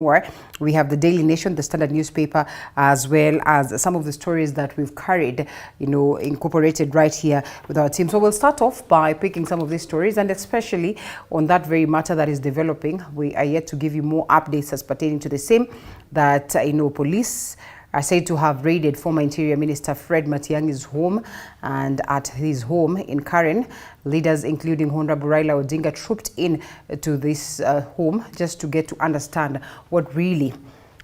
We have the Daily Nation, the Standard newspaper, as well as some of the stories that we've carried, incorporated right here with our team. So we'll start off by picking some of these stories, and especially on that very matter that is developing. We are yet to give you more updates as pertaining to the same, that, police are said to have raided former Interior Minister Fred Matiangi's home, and at his home in Karen, leaders including Honorable Raila Odinga trooped in to this home just to get to understand what really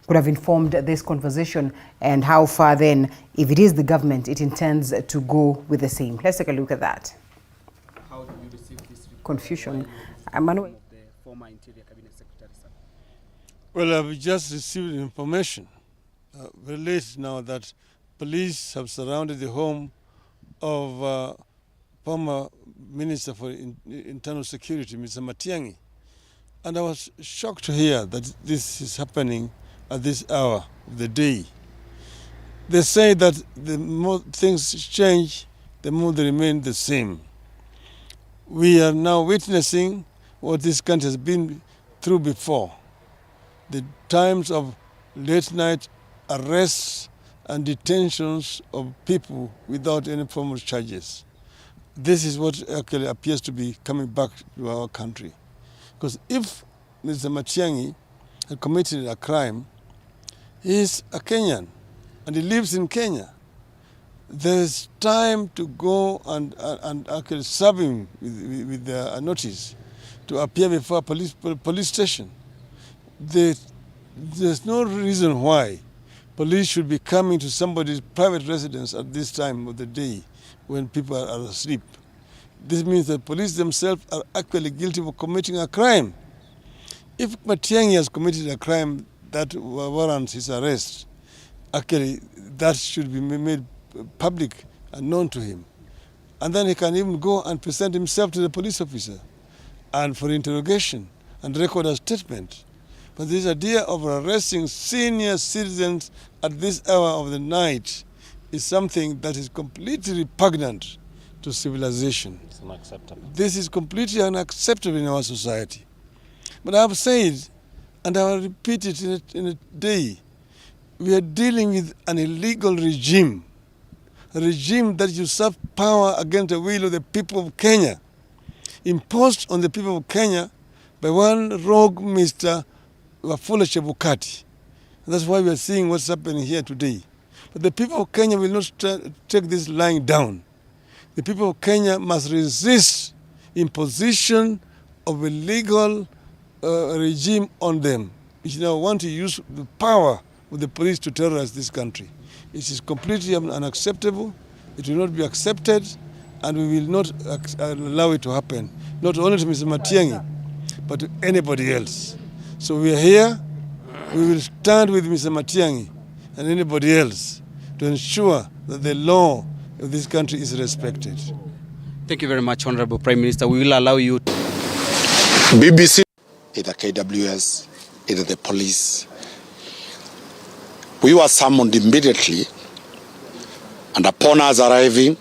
could have informed this conversation and how far then, if it is the government, it intends to go with the same. Let's take a look at that. How do you receive this confusion? Manuel, the former Interior Cabinet Secretary, sir? Well, I've just received information very late now that police have surrounded the home of former Minister for Internal Security, Mr. Matiangi. And I was shocked to hear that this is happening at this hour of the day. They say that the more things change, the more they remain the same. We are now witnessing what this country has been through before. The times of late night arrests and detentions of people without any formal charges. This is what actually appears to be coming back to our country. Because if Mr. Matiangi had committed a crime, he is a Kenyan and he lives in Kenya. There's time to go and actually serve him with a notice to appear before a police station. There's no reason why police should be coming to somebody's private residence at this time of the day when people are asleep. This means that police themselves are actually guilty of committing a crime. If Matiangi has committed a crime that warrants his arrest, actually that should be made public and known to him. And then he can even go and present himself to the police officer and for interrogation and record a statement. But this idea of arresting senior citizens at this hour of the night is something that is completely repugnant to civilization. It's unacceptable. This is completely unacceptable in our society. But I have said, and I will repeat it in a day, we are dealing with an illegal regime, a regime that usurps power against the will of the people of Kenya, imposed on the people of Kenya by one rogue Mr. Wafula Chebukati. That's why we are seeing what's happening here today. But the people of Kenya will not take this lying down. The people of Kenya must resist imposition of a legal regime on them, which now want to use the power of the police to terrorize this country. It is completely unacceptable. It will not be accepted, and we will not allow it to happen, not only to Mr. Matiangi, but to anybody else. So we are here, we will stand with Mr. Matiangi and anybody else to ensure that the law of this country is respected. Thank you very much, Honorable Prime Minister. We will allow you to... BBC, either KWS, either the police. We were summoned immediately, and upon us arriving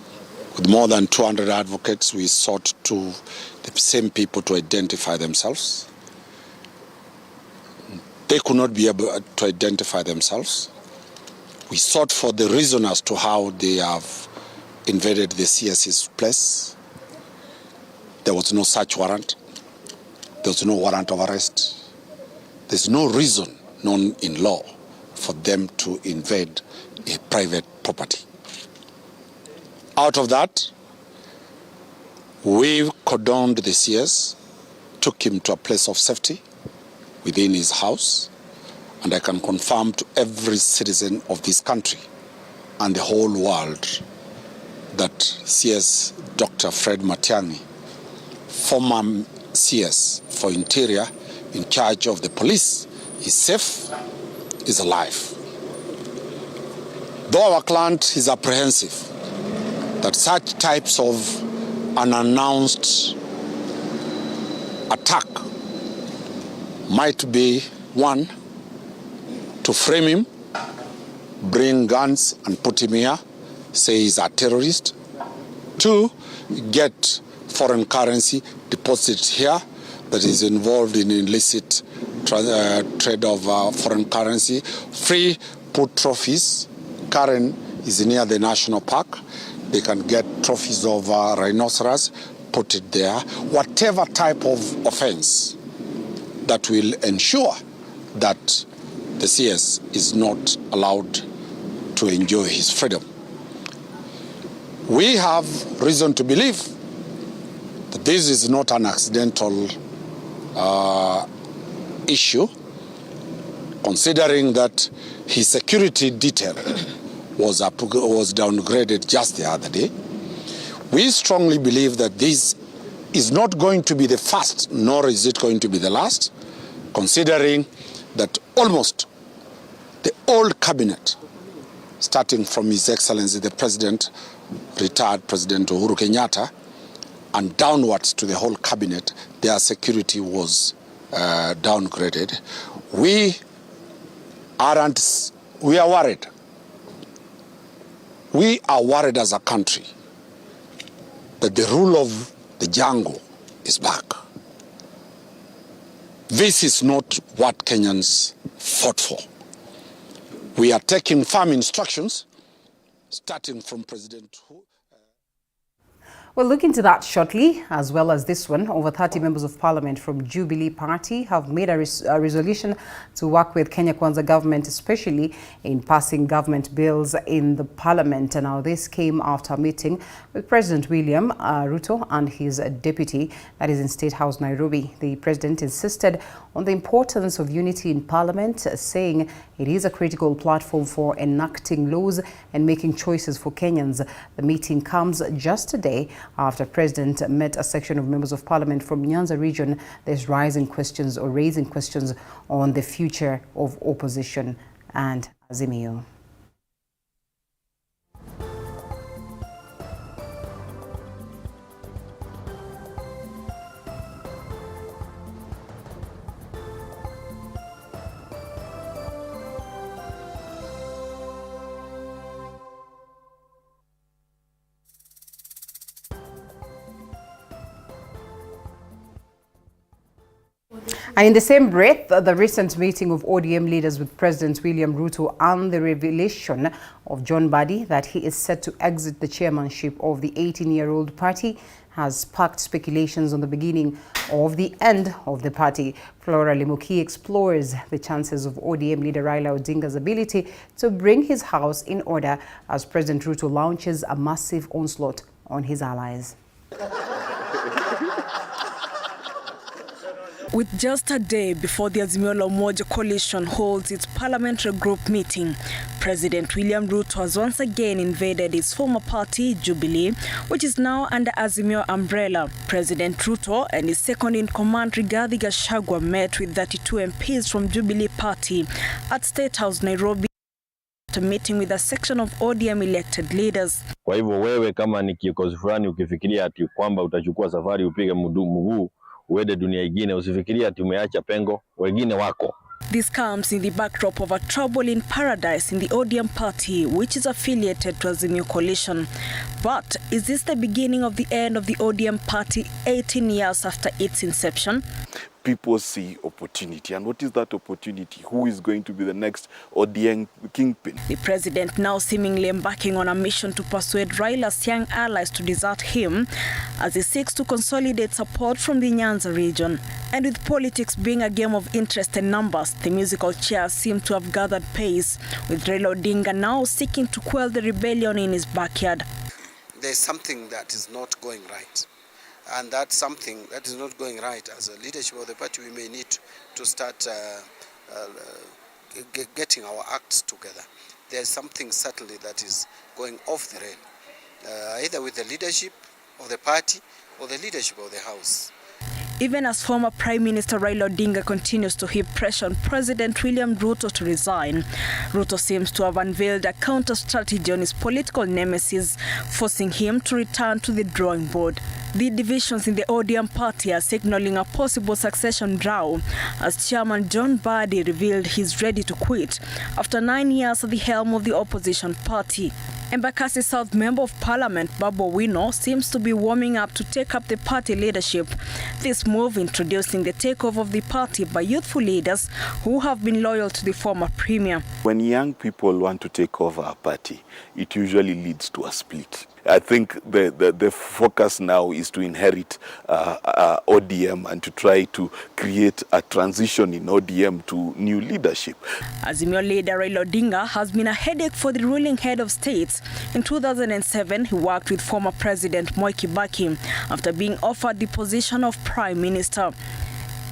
with more than 200 advocates, we sought to the same people to identify themselves. They could not be able to identify themselves. We sought for the reason as to how they have invaded the CS's place. There was no search warrant. There was no warrant of arrest. There's no reason known in law for them to invade a private property. Out of that, we cordoned the CS, took him to a place of safety within his house, and I can confirm to every citizen of this country and the whole world that CS Dr. Fred Matiangi, former CS for Interior in charge of the police, is safe, is alive. Though our client is apprehensive that such types of unannounced attack might be, one, to frame him, bring guns and put him here, say he's a terrorist. Two, get foreign currency deposited here that is involved in illicit trade of foreign currency, free put trophies. Karen is near the national park. They can get trophies of rhinoceros, put it there. Whatever type of offense that will ensure that the CS is not allowed to enjoy his freedom. We have reason to believe that this is not an accidental issue, considering that his security detail was downgraded just the other day. We strongly believe that this is not going to be the first, nor is it going to be the last, considering that almost the old cabinet, starting from His Excellency the President, retired President Uhuru Kenyatta, and downwards to the whole cabinet, their security was downgraded. We are worried. We are worried as a country that the rule of the jungle is back. This is not what Kenyans fought for. We are taking firm instructions, starting from President We'll look into that shortly, as well as this one. Over 30 members of parliament from Jubilee Party have made a resolution to work with Kenya Kwaza government, especially in passing government bills in the parliament. And now this came after a meeting with President William Ruto and his deputy, that is in State House, Nairobi. The president insisted on the importance of unity in parliament, saying it is a critical platform for enacting laws and making choices for Kenyans. The meeting comes just a day after President met a section of members of parliament from Nyanza region. There's raising questions on the future of opposition and Azimio. And in the same breath, the recent meeting of ODM leaders with President William Ruto and the revelation of John Mbadi that he is set to exit the chairmanship of the 18-year-old party has sparked speculations on the beginning of the end of the party. Flora Limuki explores the chances of ODM leader Raila Odinga's ability to bring his house in order as President Ruto launches a massive onslaught on his allies. With just a day before the Azimio la Umoja coalition holds its parliamentary group meeting, President William Ruto has once again invaded his former party, Jubilee, which is now under Azimio umbrella. President Ruto and his second-in-command, Rigathi Gachagua, met with 32 MPs from Jubilee Party at State House, Nairobi, after meeting with a section of ODM elected leaders. Kwa hivyo wewe kama ni kiongozi fulani ukifikiria ati kwamba utachukua safari upige mguu uende dunia ingine, usifikiria ati umeacha pengo wengine wako. This comes in the backdrop of a trouble in paradise in the ODM party, which is affiliated to Azimio coalition. But is this the beginning of the end of the ODM party 18 years after its inception? People see opportunity. And what is that opportunity? Who is going to be the next ODM kingpin? The president now seemingly embarking on a mission to persuade Raila's young allies to desert him as he seeks to consolidate support from the Nyanza region. And with politics being a game of interest and numbers, the musical chairs seem to have gathered pace, with Raila Odinga now seeking to quell the rebellion in his backyard. There's something that is not going right. And that's something that is not going right. As a leadership of the party, we may need to start getting our acts together. There's something certainly that is going off the rail, either with the leadership of the party or the leadership of the House. Even as former Prime Minister Raila Odinga continues to heap pressure on President William Ruto to resign, Ruto seems to have unveiled a counter-strategy on his political nemesis, forcing him to return to the drawing board. The divisions in the ODM party are signaling a possible succession row, as Chairman John Mbadi revealed he's ready to quit after 9 years at the helm of the opposition party. Embakasi South Member of Parliament Babu Owino seems to be warming up to take up the party leadership. This move introducing the takeover of the party by youthful leaders who have been loyal to the former premier. When young people want to take over a party, it usually leads to a split. I think the focus now is to inherit ODM and to try to create a transition in ODM to new leadership. Azimio leader Raila Odinga has been a headache for the ruling head of states. In 2007, he worked with former President Moi Kibaki after being offered the position of Prime Minister.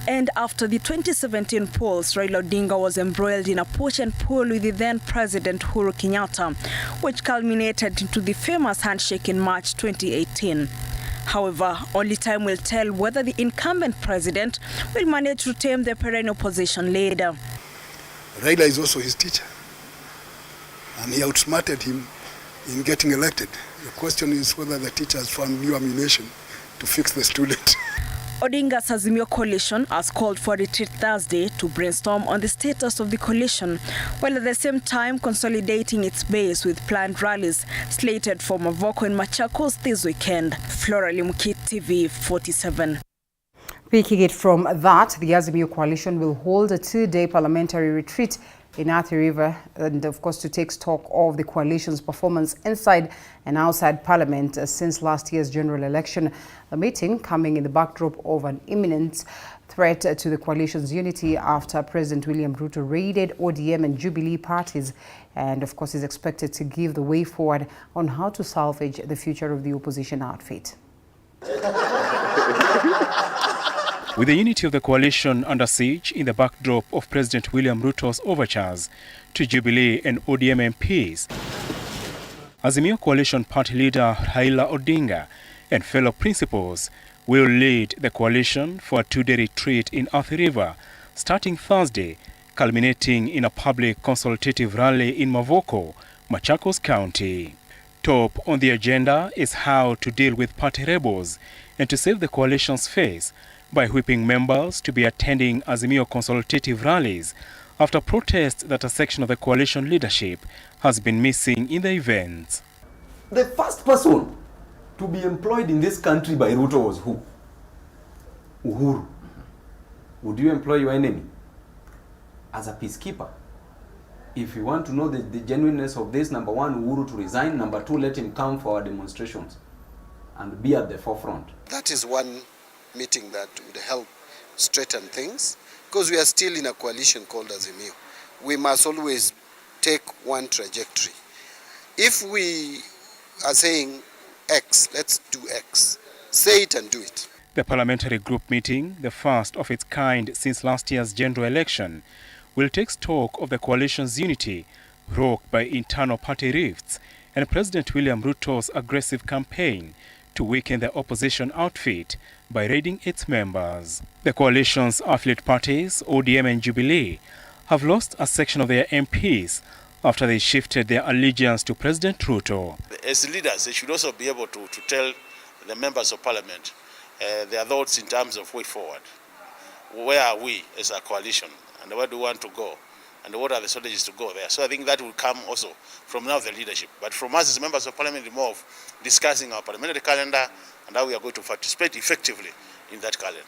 And after the 2017 polls, Raila Odinga was embroiled in a push and pull with the then President Uhuru Kenyatta, which culminated into the famous handshake in March 2018. However, only time will tell whether the incumbent president will manage to tame the perennial opposition leader. Raila is also his teacher, and he outsmarted him in getting elected. The question is whether the teacher has found new ammunition to fix the student. Odinga's Azimio coalition has called for a retreat Thursday to brainstorm on the status of the coalition, while at the same time consolidating its base with planned rallies slated for Mavoko and Machakos this weekend. Flora Limukit, TV 47. Picking it from that, the Azimio coalition will hold a 2-day parliamentary retreat in Athi River, and of course to take stock of the coalition's performance inside and outside Parliament since last year's general election. The meeting coming in the backdrop of an imminent threat to the coalition's unity after President William Ruto raided ODM and Jubilee parties, and of course is expected to give the way forward on how to salvage the future of the opposition outfit. With the unity of the coalition under siege in the backdrop of President William Ruto's overtures to Jubilee and ODM MPs, Azimio coalition party leader Raila Odinga and fellow principals will lead the coalition for a 2-day retreat in Athi River starting Thursday, culminating in a public consultative rally in Mavoko, Machakos County. Top on the agenda is how to deal with party rebels and to save the coalition's face by whipping members to be attending Azimio consultative rallies after protests that a section of the coalition leadership has been missing in the events. The first person to be employed in this country by Ruto was who? Uhuru. Would you employ your enemy as a peacekeeper? If you want to know the genuineness of this, number one, Uhuru to resign. Number two, let him come for our demonstrations and be at the forefront. That is one meeting that would help straighten things, because we are still in a coalition called Azimio. We must always take one trajectory. If we are saying X, let's do X. Say it and do it. The parliamentary group meeting, the first of its kind since last year's general election, will take stock of the coalition's unity, rocked by internal party rifts and President William Ruto's aggressive campaign to weaken the opposition outfit by raiding its members. The coalition's affiliate parties, ODM and Jubilee, have lost a section of their MPs after they shifted their allegiance to President Ruto. As leaders, they should also be able to tell the members of parliament their thoughts in terms of way forward. Where are we as a coalition, and where do we want to go, and what are the strategies to go there? So I think that will come also from now the leadership. But from us as members of parliament, more of discussing our parliamentary calendar and how we are going to participate effectively in that calendar.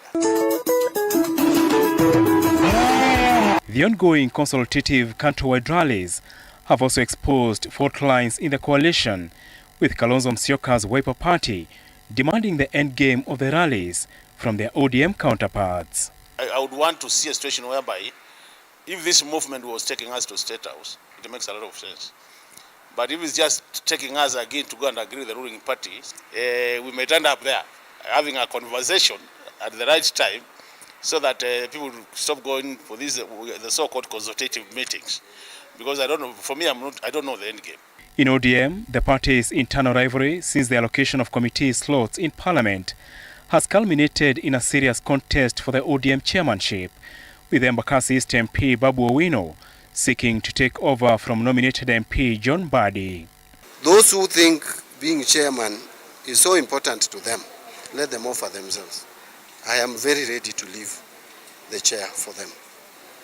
The ongoing consultative countrywide rallies have also exposed fault lines in the coalition, with Kalonzo Musyoka's Wiper Party demanding the endgame of the rallies from their ODM counterparts. I would want to see a situation whereby if this movement was taking us to State House, it makes a lot of sense. But if it's just taking us again to go and agree with the ruling party, we may end up there having a conversation at the right time so that people stop going for these the so-called consultative meetings. Because I don't know, for me, I don't know the end game. In ODM, the party's internal rivalry since the allocation of committee slots in Parliament has culminated in a serious contest for the ODM chairmanship, with Embakasi East MP Babu Owino seeking to take over from nominated MP John Badi. Those who think being chairman is so important to them, let them offer themselves. I am very ready to leave the chair for them.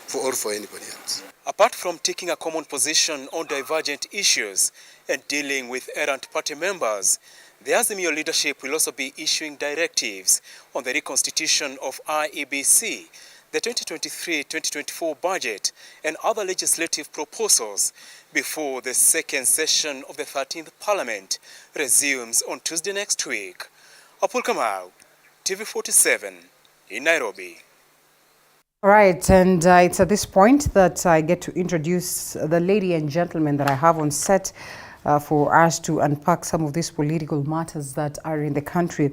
for anybody else. Apart from taking a common position on divergent issues and dealing with errant party members, the Azimio leadership will also be issuing directives on the reconstitution of IEBC, the 2023-2024 budget, and other legislative proposals before the second session of the 13th Parliament resumes on Tuesday next week. Apul Kamau, TV47 in Nairobi. All right, and it's at this point that I get to introduce the lady and gentleman that I have on set for us to unpack some of these political matters that are in the country.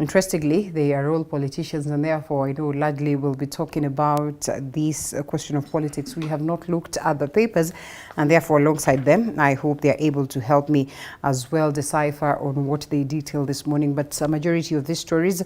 Interestingly, they are all politicians, and therefore, I know largely we'll be talking about this question of politics. We have not looked at the papers, and therefore, alongside them, I hope they are able to help me as well decipher on what they detail this morning. But a majority of these stories,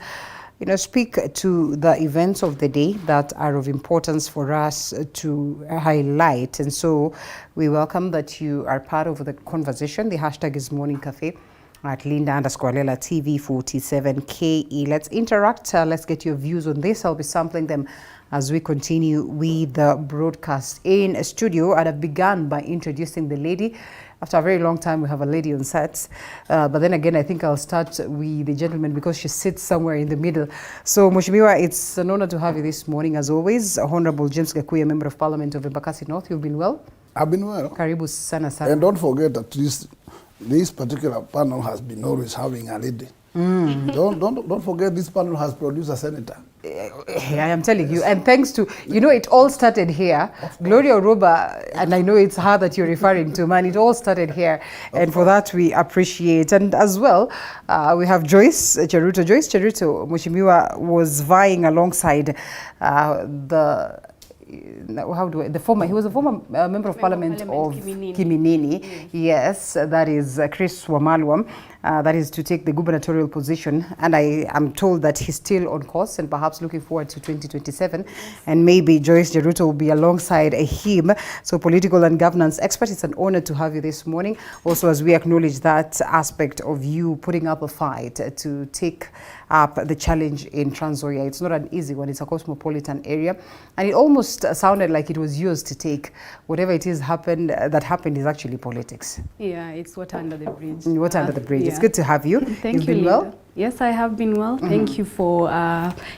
speak to the events of the day that are of importance for us to highlight. And so we welcome that you are part of the conversation. The hashtag is Morning Cafe at Linda_Lela TV47KE. Let's interact. Let's get your views on this. I'll be sampling them as we continue with the broadcast. In studio, I'd have begun by introducing the lady. After a very long time, we have a lady on set. But then again, I think I'll start with the gentleman because she sits somewhere in the middle. So, Mheshimiwa, it's an honor to have you this morning, as always. Honorable James Gakuya, Member of Parliament of Embakasi North. You've been well? I've been well. Karibu sana sana. And don't forget that this particular panel has been always having a lady. Don't forget this panel has produced a senator. I am telling you, and thanks to, it all started here. Gloria Oroba, and I know it's her that you're referring to, man, it all started here. And for that, we appreciate. And as well, we have Joyce Cheruto. Joyce Cheruto, Mheshimiwa, was vying alongside he was a former member of Parliament of Kiminini. Yes, that is Chris Wamalwa. That is to take the gubernatorial position, and I am told that he's still on course and perhaps looking forward to 2027, and maybe Joyce Cheruto will be alongside him. So, political and governance expert, it's an honor to have you this morning. Also, as we acknowledge that aspect of you putting up a fight to take up the challenge in Trans Nzoia. It's not an easy one. It's a cosmopolitan area, and it almost sounded like it was yours to take. Whatever it is that happened is actually politics. Yeah, it's water under the bridge. Water under the bridge. Yeah. It's good to have you. Thank You've you, been Linda. well? Yes, I have been well. Thank you for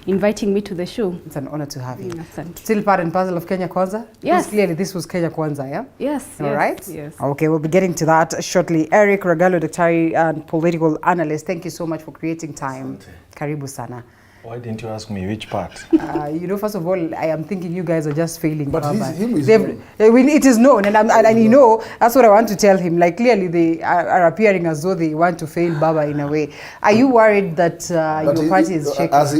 inviting me to the show. It's an honor to have you. Yes, still part and parcel of Kenya Kwaza? Yes. Clearly this was Kenya Kwaza, yeah? Yes. All right? Yes. Okay, we'll be getting to that shortly. Eric Ragalo, Daktari and political analyst, thank you so much for creating time. Karibu sana. Why didn't you ask me which part? First of all, I am thinking you guys are just failing. But him is it is known, and that's what I want to tell him. Like, clearly they are appearing as though they want to fail Baba in a way. Are you worried that your party is shaking? As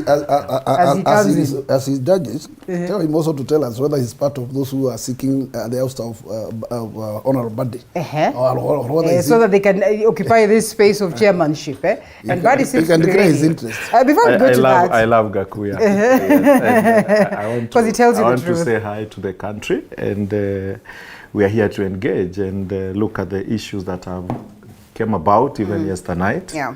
he judges, tell him also to tell us whether he's part of those who are seeking the oust of Honorable Badi. So that they can occupy this space of chairmanship. And Badi seems to be declare his interest. Before we go to that, I love Gakuya. Yes, I want because he tells you I the want truth. to say hi to the country, and we are here to engage and look at the issues that have came about even yesterday night. Yeah.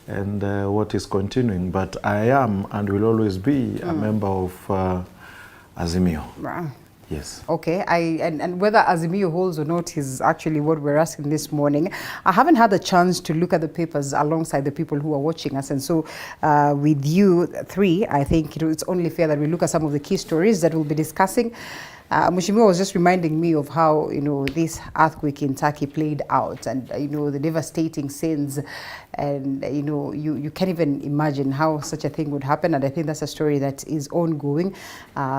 And what is continuing. But I am and will always be a member of Azimio. Wow. Yes. Okay, and whether Azimio holds or not is actually what we're asking this morning. I haven't had the chance to look at the papers alongside the people who are watching us, and so with you three, I think it's only fair that we look at some of the key stories that we'll be discussing. Mheshimiwa was just reminding me of how, this earthquake in Turkey played out, and, the devastating scenes, and, you can't even imagine how such a thing would happen, and I think that's a story that is ongoing.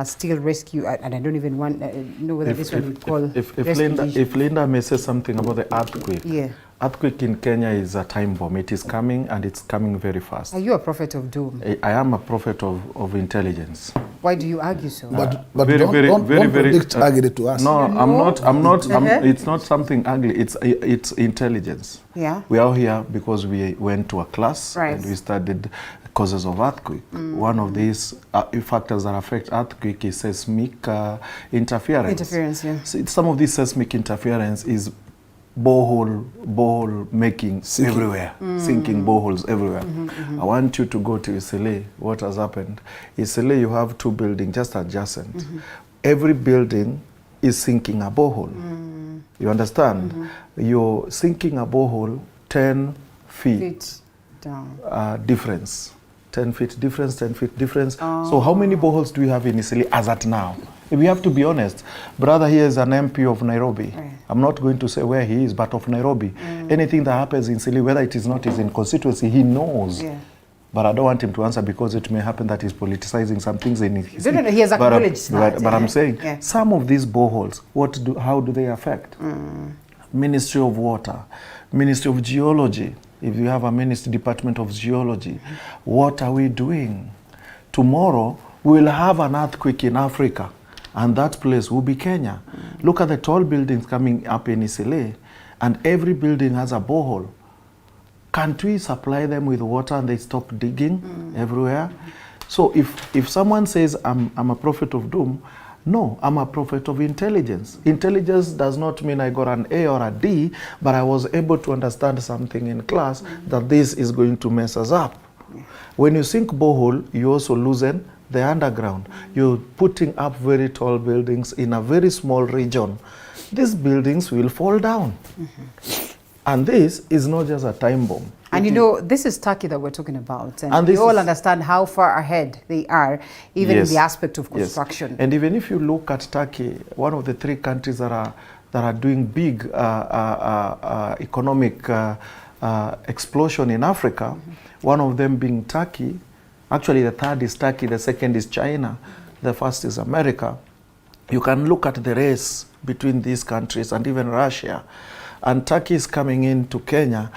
Still rescue, and I don't even know whether this one would call if Linda may say something about the earthquake. Yeah. Earthquake in Kenya is a time bomb. It is coming, and it's coming very fast. Are you a prophet of doom? I am a prophet of intelligence. Why do you argue so? But don't predict ugly to us. No, I'm not. It's not something ugly. It's intelligence. Yeah. We are here because we went to a class and we studied causes of earthquake. One of these factors that affect earthquake is seismic interference. Yeah. So some of this seismic interference is borehole making everywhere, sinking boreholes everywhere. I want you to go to Isile. What has happened? Isile, you have two buildings just adjacent. every building is sinking a borehole. You understand? You're sinking a borehole 10 feet down. Difference. 10 feet difference, 10 feet difference. So how many boreholes do you have in Eastleigh as at now? We have to be honest. Brother here is an MP of Nairobi. I'm not going to say where he is, but of Nairobi. Anything that happens in Eastleigh, whether it is not his in constituency, he knows. But I don't want him to answer because it may happen that he's politicizing some things in his... No, he has acknowledged that. But I'm saying, some of these boreholes, how do they affect? Ministry of Water, Ministry of Geology. If you have a Ministry Department of Geology, what are we doing? Tomorrow, we'll have an earthquake in Africa, and that place will be Kenya. Look at the tall buildings coming up in Eastleigh, and every building has a borehole. Can't we supply them with water and they stop digging everywhere? So if someone says, I'm a prophet of doom, no, I'm a prophet of intelligence. Intelligence does not mean I got an A or a D, but I was able to understand something in class that this is going to mess us up. When you sink borehole, you also loosen the underground. You're putting up very tall buildings in a very small region. These buildings will fall down. And this is not just a time bomb. And you know, this is Turkey that we're talking about. And we all understand how far ahead they are, even in the aspect of construction. And even if you look at Turkey, one of the 3 countries that are doing big economic explosion in Africa, one of them being Turkey. Actually, the third is Turkey, the second is China, the first is America. You can look at the race between these countries and even Russia. And Turkey is coming into Kenya,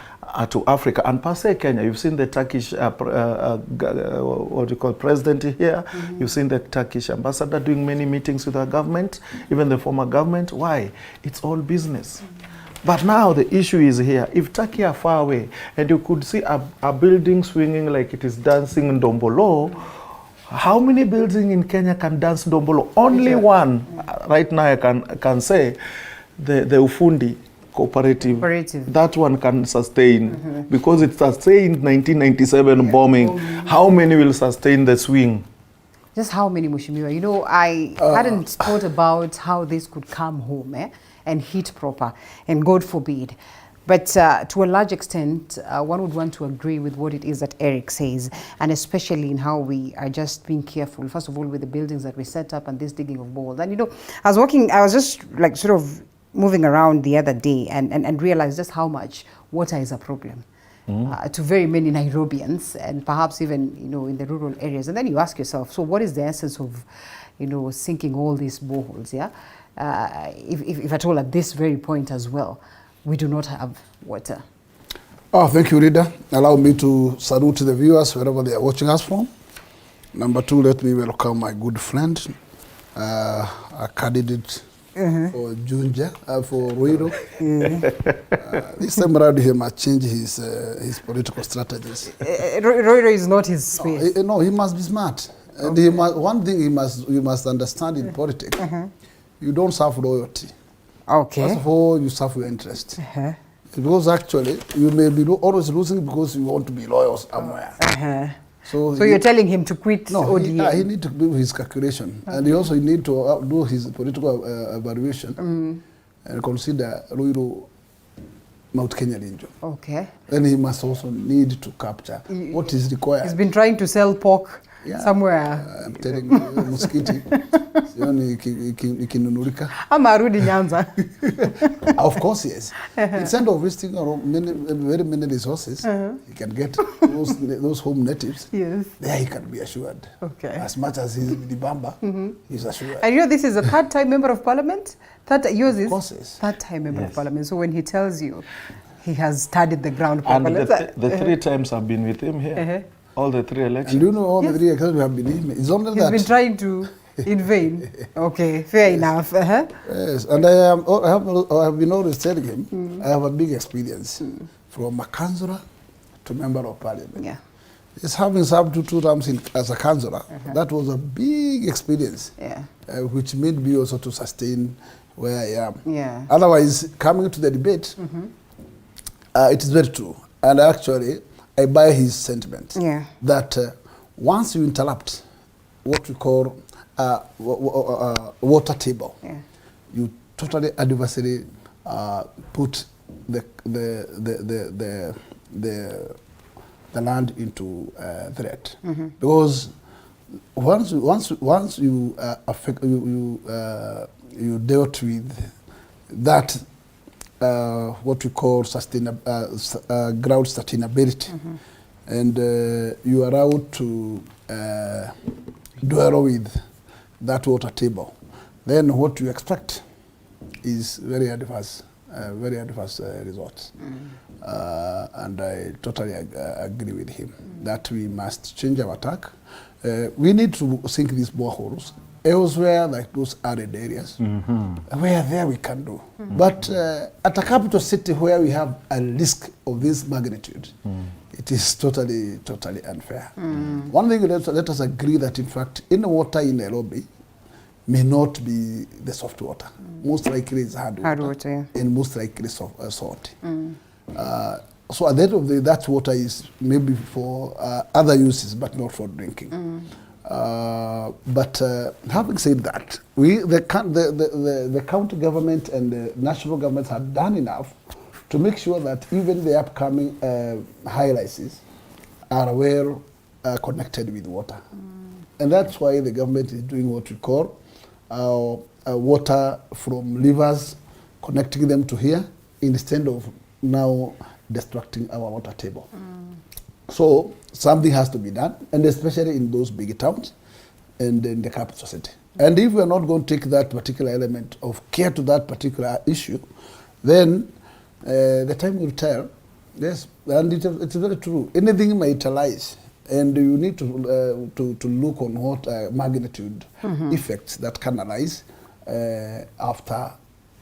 to Africa, and per se Kenya. You've seen the Turkish what you call president here. You've seen the Turkish ambassador doing many meetings with our government, even the former government. Why? It's all business. But now the issue is here. If Turkey are far away, and you could see a building swinging like it is dancing in Ndombolo, how many buildings in Kenya can dance Ndombolo? Only one. Right now I can say the Ufundi cooperative. That one can sustain because it sustained 1997 bombing. How many will sustain the swing? Just how many, Mheshimiwa? You know, I hadn't thought about how this could come home and hit proper, and God forbid. But to a large extent, one would want to agree with what it is that Eric says, and especially in how we are just being careful, first of all, with the buildings that we set up and this digging of boreholes. And you know, I was just like sort of moving around the other day and realized just how much water is a problem to very many Nairobians, and perhaps even, you know, in the rural areas. And then you ask yourself, so what is the essence of, you know, sinking all these boreholes, if at all at this very point as well, we do not have water? Oh, thank you, Rida. Allow me to salute the viewers wherever they are watching us from. Number 2, let me welcome my good friend, a candidate for Junja, for Ruiro. This time around he must change his political strategies. Ruiro is not his space. No, he must be smart. And he must, one thing you must understand in politics, you don't serve loyalty. First of all, you serve your interest. Because actually, you may be always losing because you want to be loyal somewhere. So you're telling him to quit ODM? He need to do his calculation. And he also need to do his political evaluation and consider Ruiro Mount Kenya region. Then he must also need to capture what is required. He's been trying to sell pork somewhere. I'm telling you, mosquito. Ama arudi Nyanza. Of course, yes. Instead of wasting very many resources, he can get those home natives. There he can be assured. As much as he's in the Bamba, he's assured. And you know, this is a third-time member of parliament? Yours is third-time member of parliament. So when he tells you he has studied the ground properly. And the 3 times I've been with him here. All the 3 elections. And you know all the 3 elections we have been in. It's only He's been trying to in vain. Fair enough. Yes, and I have been always telling him, I have a big experience from a councillor to member of parliament. Just having served 2 terms as a councillor, that was a big experience, which made me also to sustain where I am. Otherwise, coming to the debate, it is very true. And actually, I buy his sentiment that once you interrupt what we call water table. Yeah. You totally adversely put the land into threat, because once you affect you dealt with that what we call ground sustainability, and you are allowed to dwell with that water table, then what you expect is very adverse results. And I totally agree with him that we must change our tack. We need to sink these boreholes elsewhere, like those arid areas, where there we can do. But at a capital city where we have a risk of this magnitude, it is totally unfair. One thing, let us agree that in fact, in the water in Nairobi may not be the soft water. Most likely it's hard water, yeah. And most likely salt. So at the end of the day, that water is maybe for other uses, but not for drinking. But having said that, the county government and the national government have done enough to make sure that even the upcoming high rises are well connected with water. And that's why the government is doing what we call water from rivers, connecting them to here, instead of now destructing our water table. So something has to be done, and especially in those big towns and in the capital city. And if we are not going to take that particular element of care to that particular issue, then the time will tell. Yes, and it's very true. Anything might rise, and you need to look on what magnitude effects that can arise after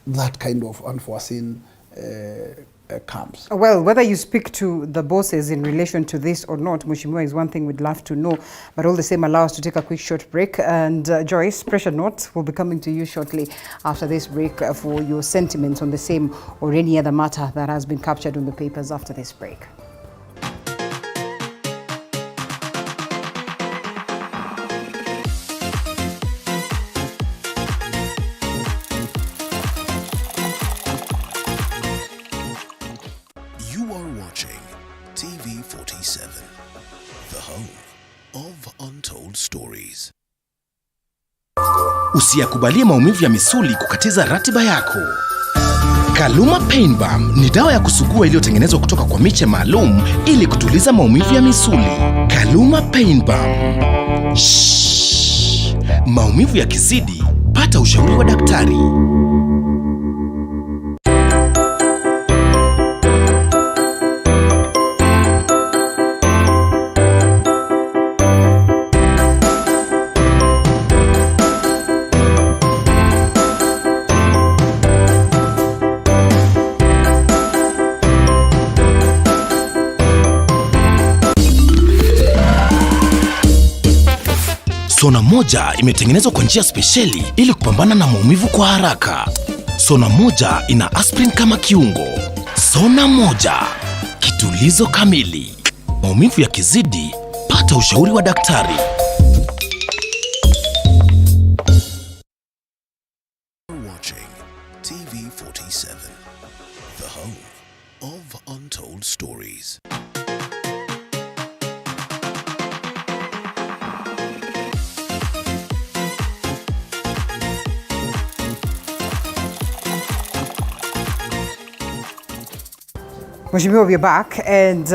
that kind of unforeseen comes. Well, whether you speak to the bosses in relation to this or not, Mheshimiwa, is one thing we'd love to know. But all the same, allow us to take a quick short break. And Joyce, Pressure Note will be coming to you shortly after this break for your sentiments on the same or any other matter that has been captured on the papers after this break. Usiyakubalie maumivu ya misuli kukatiza ratiba yako. Kaluma Pain Balm ni dawa ya kusugua iliyotengenezwa kutoka kwa miche maalum ili kutuliza maumivu ya misuli. Kaluma Pain Balm. Maumivu yakizidi, pata ushauri wa daktari. Sona moja imetengenezwa kwa njia spesheli ili kupambana na maumivu kwa haraka. Sona moja ina aspirin kama kiungo. Sona moja, kitulizo kamili. Maumivu yakizidi, pata ushauri wa daktari. Watching TV47, the home of untold stories. Mheshimiwa, we're back, and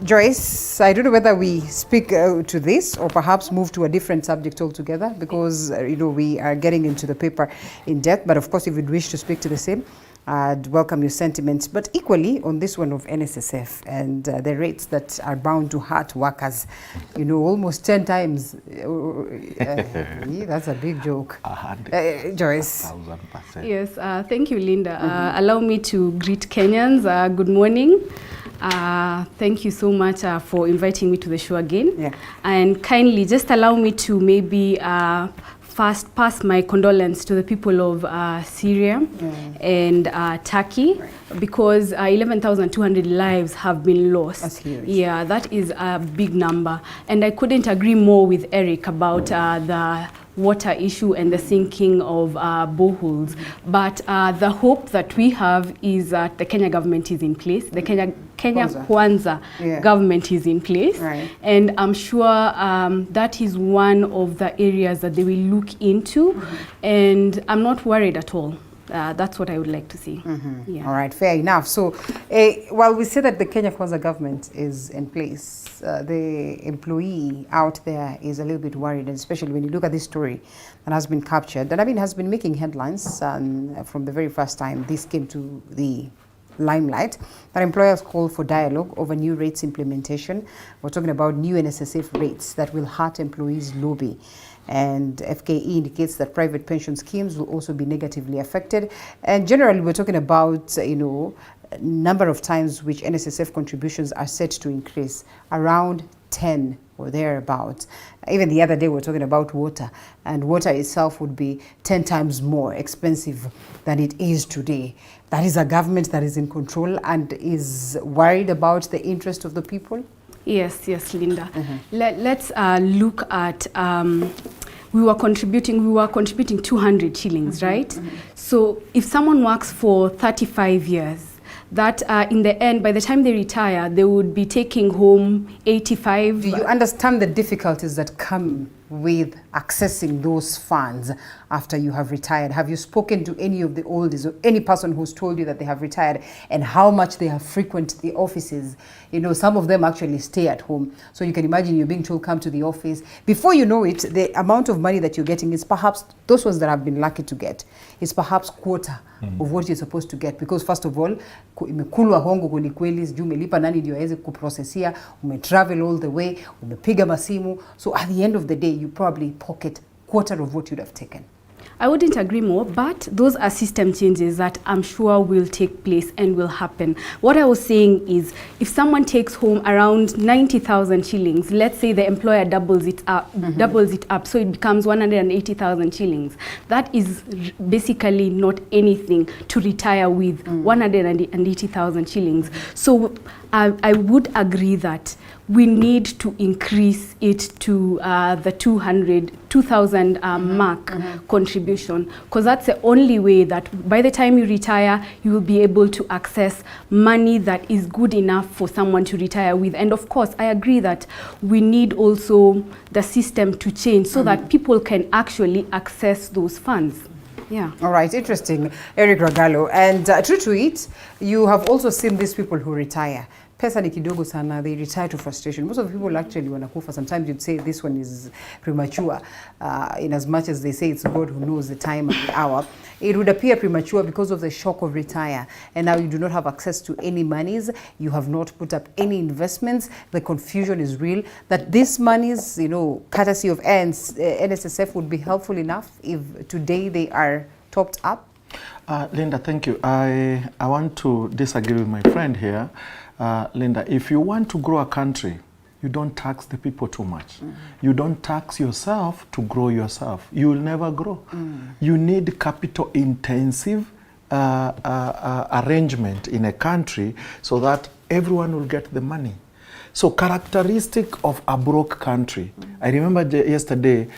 Joyce, I don't know whether we speak to this or perhaps move to a different subject altogether, because we are getting into the paper in depth. But of course, if you'd wish to speak to the same, I'd welcome your sentiments. But equally on this one of NSSF and the rates that are bound to hurt workers, almost 10 times. That's a big joke. Joyce. 1,000%. Yes, thank you, Linda. Allow me to greet Kenyans. Good morning. Thank you so much for inviting me to the show again. Yeah. And kindly just allow me to maybe first pass my condolence to the people of Syria and Turkey, because 11,200 lives have been lost. That's huge. Yeah, that is a big number. And I couldn't agree more with Eric about the water issue and the sinking of boreholes. But the hope that we have is that the Kenya government is in place. The Kenya Kwaza government is in place. Right. And I'm sure that is one of the areas that they will look into. And I'm not worried at all. That's what I would like to see. Yeah. All right, fair enough. So while we say that the Kenya Kwaza government is in place, the employee out there is a little bit worried, and especially when you look at this story that has been captured, that has been making headlines from the very first time this came to the limelight, that employers call for dialogue over new rates implementation. We're talking about new NSSF rates that will hurt employees' lobby. And FKE indicates that private pension schemes will also be negatively affected. And generally, we're talking about, number of times which NSSF contributions are set to increase, around 10 or thereabouts. Even the other day, we're talking about water, and water itself would be 10 times more expensive than it is today. That is a government that is in control and is worried about the interest of the people? Yes, Linda. Let's look at, we were contributing 200 shillings, right? So if someone works for 35 years, that in the end, by the time they retire, they would be taking home 85. Do you understand the difficulties that come with accessing those funds after you have retired? Have you spoken to any of the oldies or any person who's told you that they have retired and how much they have frequented the offices? Some of them actually stay at home. So you can imagine you're being told, come to the office. Before you know it, the amount of money that you're getting is perhaps, those ones that have been lucky to get, is perhaps quarter of what you're supposed to get. Because first of all, imekulwa hongo kweli kweli, sijui umelipa nani ndio aweze kuprocessia, umetravel all the way, umepiga masimu. So at the end of the day, you probably pocket quarter of what you'd have taken. I wouldn't agree more, but those are system changes that I'm sure will take place and will happen. What I was saying is, if someone takes home around 90,000 shillings, let's say the employer doubles it up, so it becomes 180,000 shillings. That is basically not anything to retire with, 180,000 shillings. So I would agree that we need to increase it to the 2,000 mark contribution, because that's the only way that by the time you retire, you will be able to access money that is good enough for someone to retire with. And of course, I agree that we need also the system to change so that people can actually access those funds. Yeah. All right, interesting, Eric Ragalo. And true to it, you have also seen these people who retire. Pesa ni kidogo sana, they retire to frustration. Most of the people actually wanakufa. Sometimes you'd say this one is premature, in as much as they say it's God who knows the time and the hour. It would appear premature because of the shock of retire. And now you do not have access to any monies. You have not put up any investments. The confusion is real. That these monies, courtesy of NSSF would be helpful enough if today they are topped up? Linda, thank you. I want to disagree with my friend here. Linda, if you want to grow a country, you don't tax the people too much. You don't tax yourself to grow yourself. You will never grow. You need capital-intensive arrangement in a country so that everyone will get the money. So characteristic of a broke country. I remember yesterday,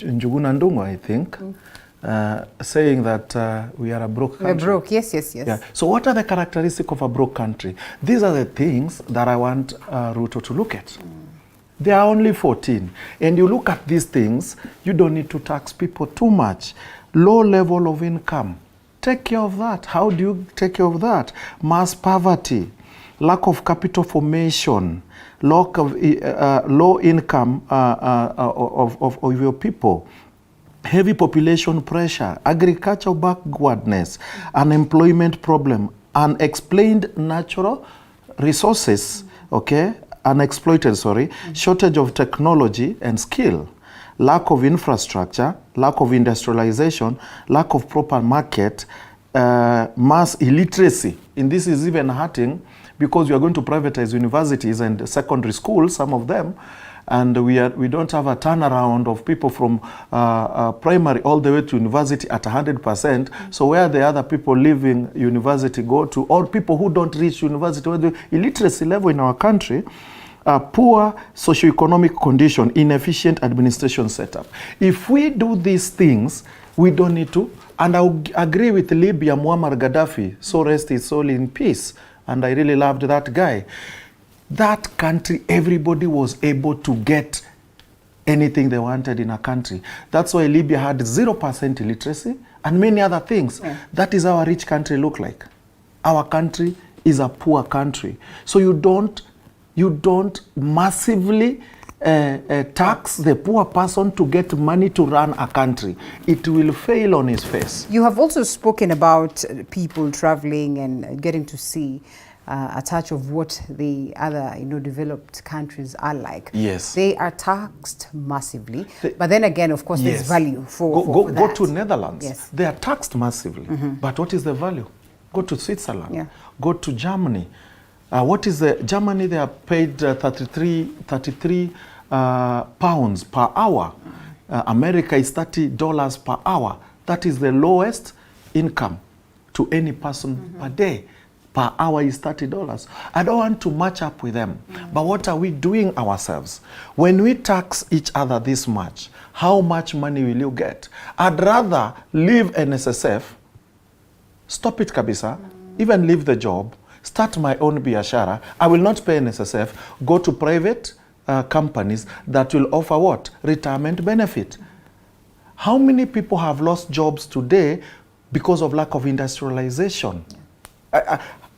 Njuguna Ndung'u, I think, saying that we are a broke country. We're broke, yes. Yeah. So what are the characteristics of a broke country? These are the things that I want Ruto to look at. There are only 14. And you look at these things, you don't need to tax people too much. Low level of income. Take care of that. How do you take care of that? Mass poverty, lack of capital formation, lack of low income of your people, heavy population pressure, agricultural backwardness, unemployment problem, unexplained natural resources, unexploited, shortage of technology and skill, lack of infrastructure, lack of industrialization, lack of proper market, mass illiteracy. And this is even hurting because we are going to privatize universities and secondary schools, some of them, and we don't have a turnaround of people from primary all the way to university at 100%. So where the other people leaving university go to, or people who don't reach university, where the illiteracy level in our country, poor socioeconomic condition, inefficient administration setup. If we do these things, we don't need to. And I agree with Libya, Muammar Gaddafi, so rest his soul in peace. And I really loved that guy. That country, everybody was able to get anything they wanted in a country. That's why Libya had 0% illiteracy and many other things. Yeah. That is how a rich country look like. Our country is a poor country. So you don't massively tax the poor person to get money to run a country. It will fail on its face. You have also spoken about people traveling and getting to see a touch of what the other, developed countries are like. Yes. They are taxed massively. But then again, of course, there's value for that. Go to Netherlands. Yes. They are taxed massively. But what is the value? Go to Switzerland. Yeah. Go to Germany. What is the Germany? They are paid 33 pounds per hour. America is $30 per hour. That is the lowest income to any person per day. Per hour is $30. I don't want to match up with them. But what are we doing ourselves? When we tax each other this much, how much money will you get? I'd rather leave NSSF, stop it kabisa, even leave the job, start my own biashara. I will not pay NSSF, go to private companies that will offer what? Retirement benefit. How many people have lost jobs today because of lack of industrialization?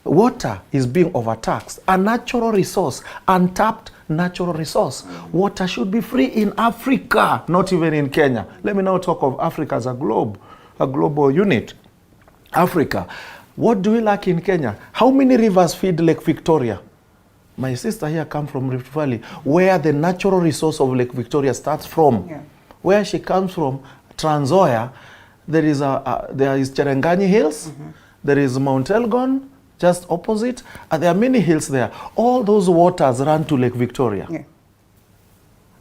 Water is being overtaxed. A natural resource, untapped natural resource. Water should be free in Africa, not even in Kenya. Let me now talk of Africa as a global unit. Africa. What do we lack in Kenya? How many rivers feed Lake Victoria? My sister here comes from Rift Valley, where the natural resource of Lake Victoria starts from. Yeah. Where she comes from, Trans Nzoia, there is Cherangani Hills, there is Mount Elgon, just opposite, and there are many hills there. All those waters run to Lake Victoria. Yeah.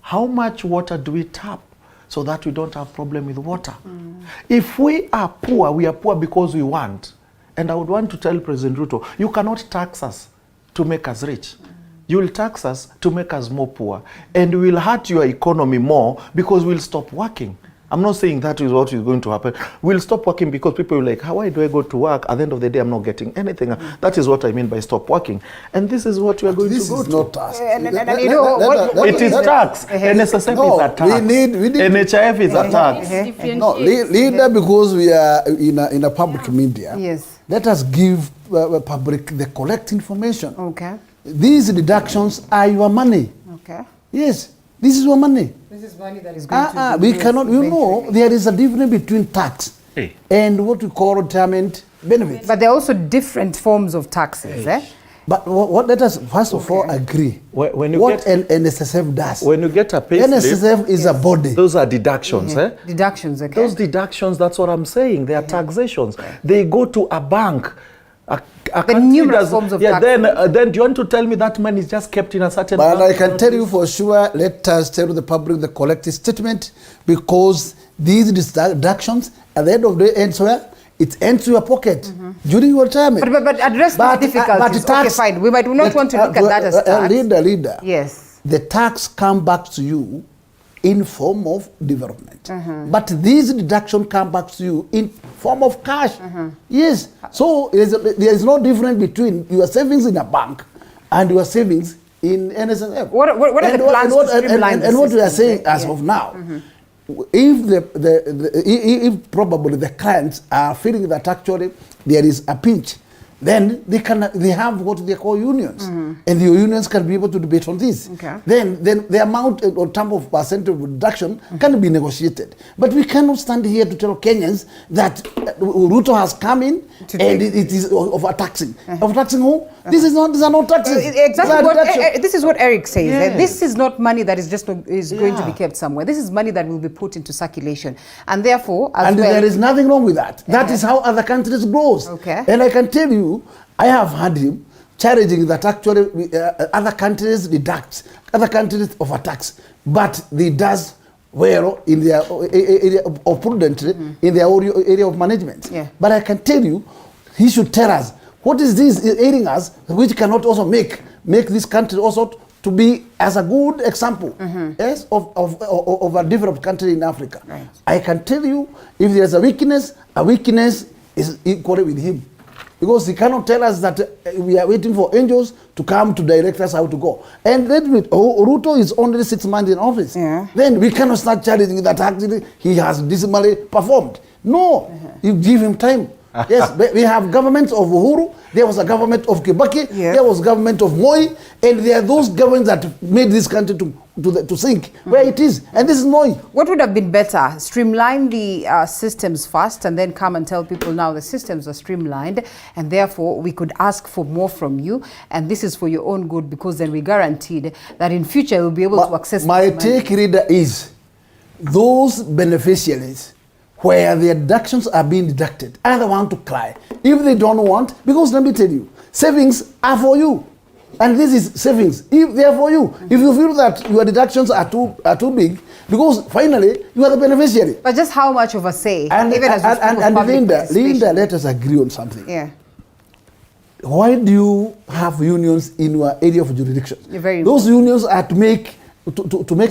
How much water do we tap so that we don't have problem with water? If we are poor because we want. And I would want to tell President Ruto, you cannot tax us to make us rich. You will tax us to make us more poor. And we will hurt your economy more because we'll stop working. I'm not saying that is what is going to happen. We'll stop working because people will like, why do I go to work? At the end of the day, I'm not getting anything. That is what I mean by stop working. And this is what we are going to go to. This is not tax. It is tax. NSSF is a tax. NHIF is a tax. No, leader, because we are in a public media. Yes. Let us give public the correct information. Okay. These deductions are your money. Okay. Yes. This is your money. This is money that is going to we cannot, there is a difference between tax and what we call retirement benefits. But there are also different forms of taxes. But let us first of all agree when you what NSSF does. When you get a pay slip, NSSF is a body. Those are deductions. Deductions, okay. Those deductions, that's what I'm saying. They are taxations. They go to a bank. The numerous forms of tax. Then do you want to tell me that money is just kept in a certain But I can tell you for sure, let us tell the public the collective statement, because these deductions at the end of the day ends where? It ends to your pocket during your retirement. But address the difficulties. Okay, fine. We might not want to look at that as tax. Leader. Yes. The tax come back to you in form of development. But these deductions come back to you in form of cash. Yes. So there is no difference between your savings in a bank and your savings in NSSF. What are the plans to streamline and what we are saying as of now, if if probably the clients are feeling that actually there is a pinch, then they have what they call unions, and the unions can be able to debate on this. Okay. Then the amount or term of percent of reduction can be negotiated. But we cannot stand here to tell Kenyans that Ruto has come in and it is overtaxing. Overtaxing who? These are not taxes. Exactly. This is what Eric says. Yes. This is not money that is just going to be kept somewhere. This is money that will be put into circulation, and therefore, there is nothing wrong with that. That is how other countries grows. Okay. And I can tell you, I have heard him challenging that actually other countries deduct, other countries overtax, but they does well in their area of prudently in their area of management. Yeah. But I can tell you, he should tell us what is this aiding us, which cannot also make this country also to be as a good example, yes, of a developed country in Africa. Right. I can tell you, if there's a weakness is equally with him. Because he cannot tell us that we are waiting for angels to come to direct us how to go. And then Ruto is only 6 months in office. Yeah. Then we cannot start challenging that actually he has dismally performed. No, you give him time. Yes, we have governments of Uhuru, there was a government of Kibaki, there was government of Moi, and there are those governments that made this country to sink where it is. And this is Moi. What would have been better? Streamline the systems first and then come and tell people now the systems are streamlined and therefore we could ask for more from you and this is for your own good because then we guaranteed that in future you'll be able to access my take reader is those beneficiaries where their deductions are being deducted and they want to cry. If they don't want, because let me tell you, savings are for you. And this is savings. If they are for you. If you feel that your deductions are too big, because finally you are the beneficiary. But just how much of a say? And, even as Linda, let us agree on something. Yeah. Why do you have unions in your area of jurisdiction? Those unions are to make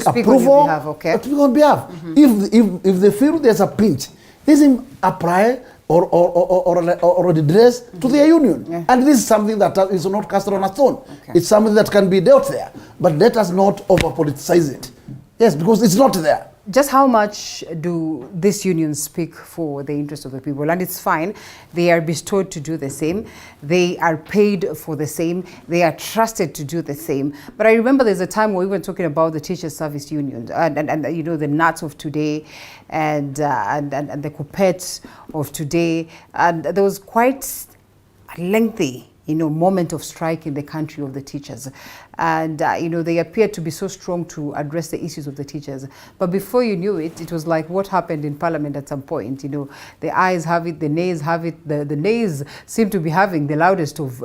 approval on behalf. If they feel there's a pinch, this is a prior or a redress to their union. And this is something that is not cast on a stone. It's something that can be dealt there. But let us not over-politicize it. Yes, because it's not there. Just how much do these unions speak for the interest of the people? And it's fine. They are bestowed to do the same. They are paid for the same. They are trusted to do the same. But I remember there's a time where we were talking about the teachers' service unions and you know, the NATs of today and the COPETs of today. And there was quite a lengthy moment of strike in the country of the teachers. And, they appeared to be so strong to address the issues of the teachers. But before you knew it, it was like what happened in Parliament at some point. The ayes have it, the nays have it. The nays seem to be having the loudest of,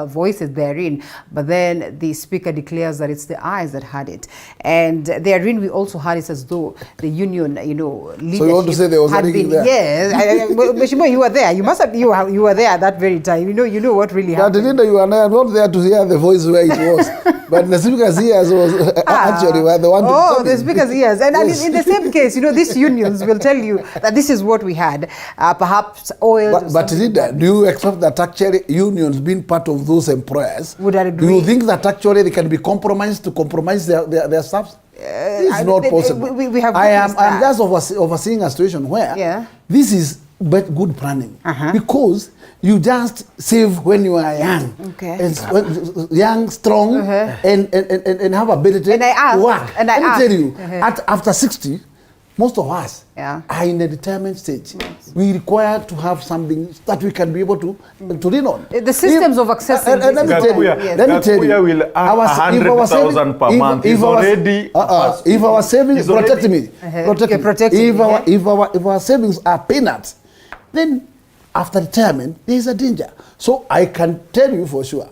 voices therein. But then the speaker declares that it's the ayes that had it. And therein we also had it as though the union, leadership. So you want to say there was a rigging there? Yes. Mheshimiwa, you were there. You must have, you were there at that very time. You know what really happened. But Linda, you are not there to hear the voice where it was. But the speaker's ears was actually were the one to Oh, the speaker's ears. And yes. In the same case, these unions will tell you that this is what we had. Perhaps oil. But Linda, do you expect that actually unions being part of those employers, would I agree? Do you think that actually they can be compromised to compromise their staff? It's not possible. I'm just overseeing a situation where this is good planning because you just save when you are young, young, strong, and have ability to work. And let me tell you, after 60, most of us are in a retirement stage. Yes. We require to have something that we can be able to lean on. The systems of accessing. Let me tell you, will earn 100,000 per month. Is already. If our savings if our savings are peanuts, then after retirement there is a danger. So I can tell you for sure,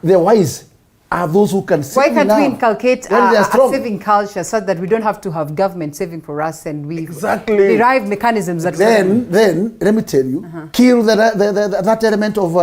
the wise are those who can save. Why can't we inculcate a saving culture such that we don't have to have government saving for us and we derive mechanisms that then let me tell you, kill that element of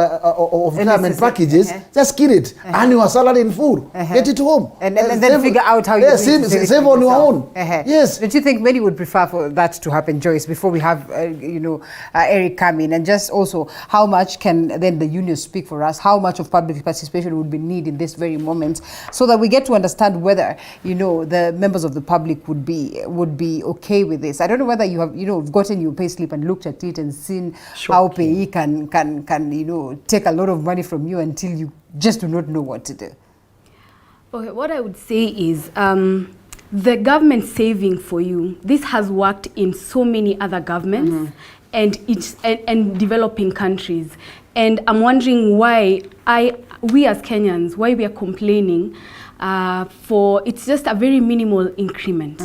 retirement packages, just kill it, earn your salary in full, get it home, and then figure out how you save on your own. Yes. Don't you think many would prefer for that to happen, Joyce, before we have Eric come in? And just also, how much can then the unions speak for us? How much of public participation would be needed in this very moment, so that we get to understand whether the members of the public would be okay with this. I don't know whether you have gotten your payslip and looked at it and seen how payee can take a lot of money from you until you just do not know what to do. Okay, what I would say is the government saving for you, this has worked in so many other governments and developing countries. And I'm wondering why we as Kenyans, why we are complaining for it's just a very minimal increment.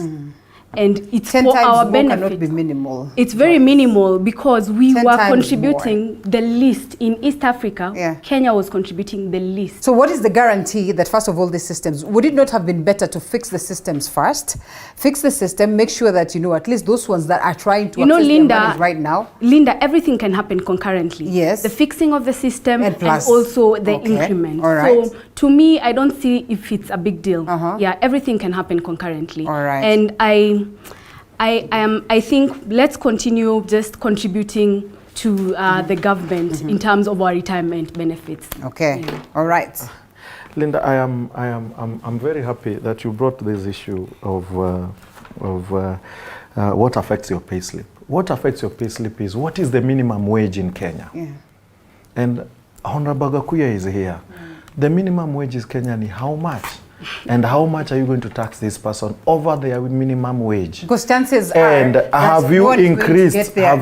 and it's 10 for times our more benefit. cannot be minimal. It's very minimal because we 10 were times contributing the least in East Africa. Kenya was contributing the least. So what is the guarantee that, first of all, these systems, would it not have been better to fix the systems first? Fix the system, make sure that, at least those ones that are trying to access their monies right now. Linda, everything can happen concurrently. Yes. The fixing of the system and plus, also the increment. All right. So to me, I don't see if it's a big deal. Yeah, everything can happen concurrently. All right. And I think let's continue just contributing to the government in terms of our retirement benefits. Okay. All right. Linda, I'm very happy that you brought this issue of what affects your payslip. What affects your payslip is what is the minimum wage in Kenya. Yeah. And Honorable Gakuya is here. The minimum wage in Kenya is how much? And how much are you going to tax this person over their minimum wage? Because chances and are, have you increased their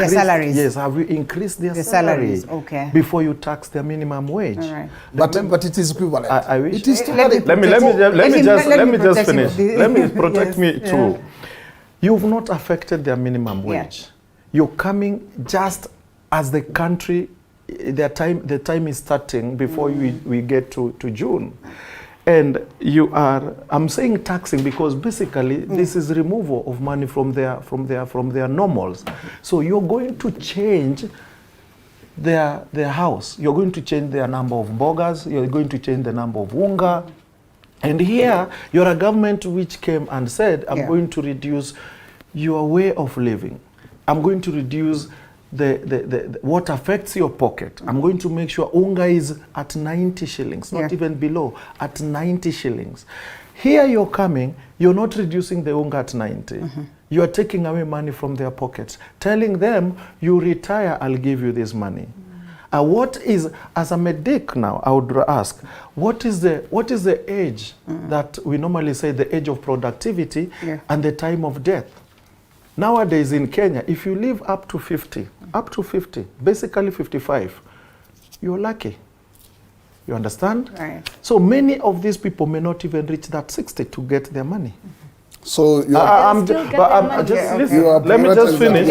salaries? Yes, have you increased their salaries? Okay. Before you tax their minimum wage. All right. But it is equivalent. I wish. It is let me just finish. Let me protect me too. You've not affected their minimum wage. You're coming just as the country, the time is starting before we get to June. And you are, I'm saying taxing because basically this is removal of money from their normals. So you're going to change their house. You're going to change their number of bogas. You're going to change the number of unga. And here you're a government which came and said, I'm going to reduce your way of living. I'm going to reduce the what affects your pocket. I'm going to make sure unga is at 90 shillings, not even below, at 90 shillings. Here you're coming, you're not reducing the unga at 90. You are taking away money from their pockets, telling them, you retire, I'll give you this money. What is, as a medic now, I would ask, what is the age that we normally say the age of productivity and the time of death? Nowadays in Kenya, if you live up to 50, basically 55, you're lucky. You understand? Right. So many of these people may not even reach that 60 to get their money. So let me just finish.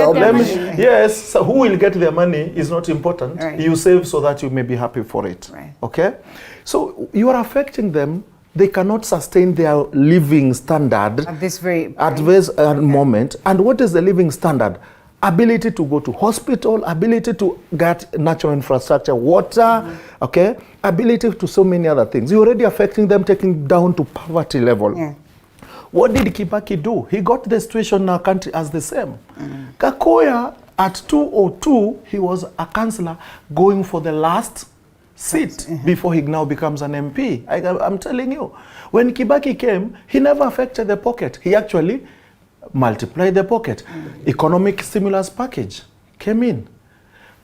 Yes, so who will get their money is not important. Right. You save so that you may be happy for it. Right. Okay? So you are affecting them. They cannot sustain their living standard at this very moment. And what is the living standard? Ability to go to hospital, ability to get natural infrastructure, water, okay? Ability to so many other things. You're already affecting them, taking down to poverty level. Yeah. What did Kibaki do? He got the situation in our country as the same. Kakoya, at 202, he was a councillor going for the last seat before he now becomes an MP. I'm telling you. When Kibaki came, he never affected the pocket. He actually multiplied the pocket. Economic stimulus package came in.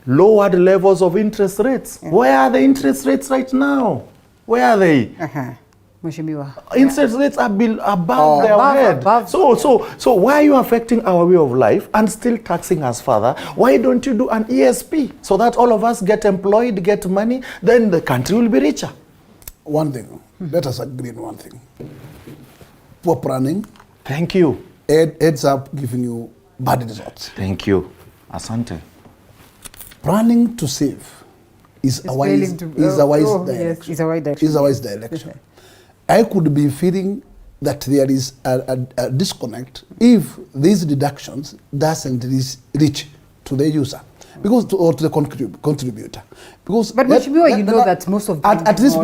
Lowered levels of interest rates. Where are the interest rates right now? Where are they? Interest rates are above their head. So why are you affecting our way of life and still taxing us further? Why don't you do an ESP so that all of us get employed, get money, then the country will be richer? One thing, let us agree on one thing. Poor planning. Thank you. Ends up giving you bad results. Thank you. Asante. Planning to save is a wise direction. I could be feeling that there is a disconnect if these deductions doesn't reach to the user, or to the contributor. Because but you know that most of them at this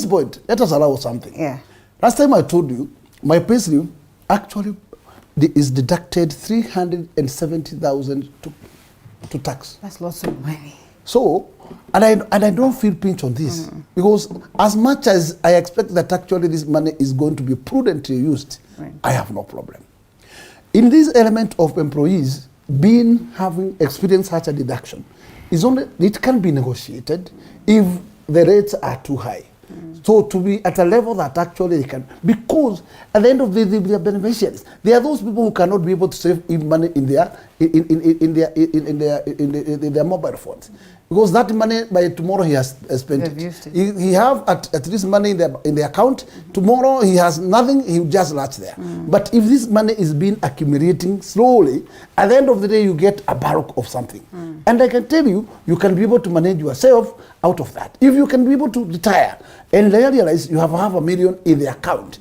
point, let us allow something. Yeah. Last time I told you, my payslip actually is deducted 370,000 to tax. That's lots of money. So, and I don't feel pinch on this because as much as I expect that actually this money is going to be prudently used, I have no problem. In this element of employees having experienced such a deduction, it can be negotiated if the rates are too high. So to be at a level that actually they can, because at the end of the day, they are beneficiaries. There are those people who cannot be able to save money in their mobile phones. Because that money by tomorrow he has spent it. He have at least money in the account. Tomorrow he has nothing. He will just latch there. But if this money is being accumulating slowly, at the end of the day you get a bulk of something. And I can tell you, you can be able to manage yourself out of that. If you can be able to retire and realize you have $500,000 in the account,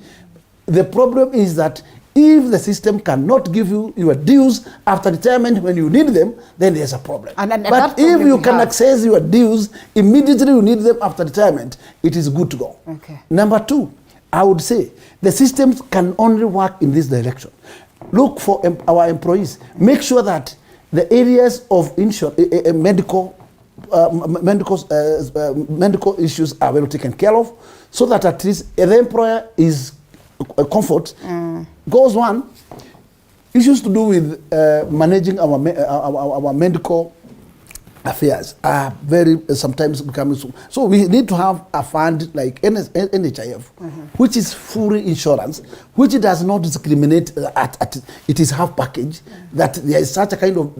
the problem is that if the system cannot give you your dues after retirement when you need them, then there's a problem. But if you can access your dues immediately you need them after retirement, it is good to go. Okay. Number two, I would say the systems can only work in this direction. Look for our employees. Make sure that the areas of medical issues are well taken care of, so that at least the employer is comfort. Goes one, issues to do with managing our medical affairs are very sometimes becoming so we need to have a fund like NHIF, which is full insurance, which does not discriminate it is half package, that there is such a kind of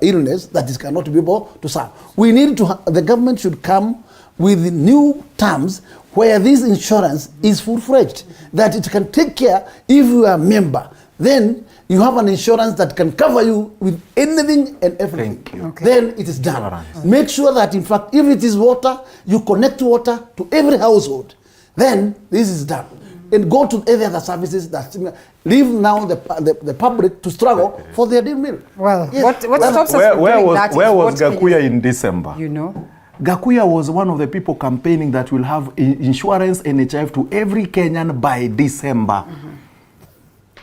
illness that it cannot be able to serve. We need to the government should come with new terms where this insurance is full-fledged, that it can take care if you are a member. Then you have an insurance that can cover you with anything and everything. Thank you. Then it is done. Make sure that, in fact, if it is water, you connect water to every household. Then this is done. And go to any other services that leave now the public to struggle for their daily meal. Well, yes. what stops us from doing that is where was Gakuya in December? You know? Gakuya was one of the people campaigning that will have insurance NHIF to every Kenyan by December.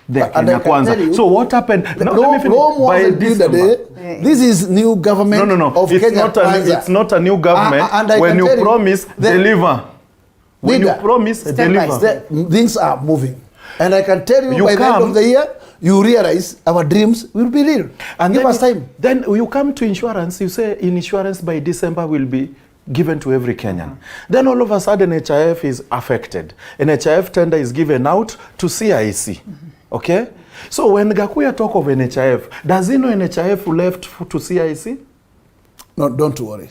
The Kenya Kwaza. So what happened? By December. This is new government of Kenya Kwaza. It's not a new government. When you promise, deliver. When you promise, deliver. Things are moving. And I can tell you by the end of the year, you realize our dreams will be real. And give us time. Then you come to insurance, you say insurance by December will be given to every Kenyan. Then all of a sudden NHIF is affected. NHIF tender is given out to CIC. Okay? So when Gakuya talk of NHIF, does he know NHIF left to CIC? No, don't worry.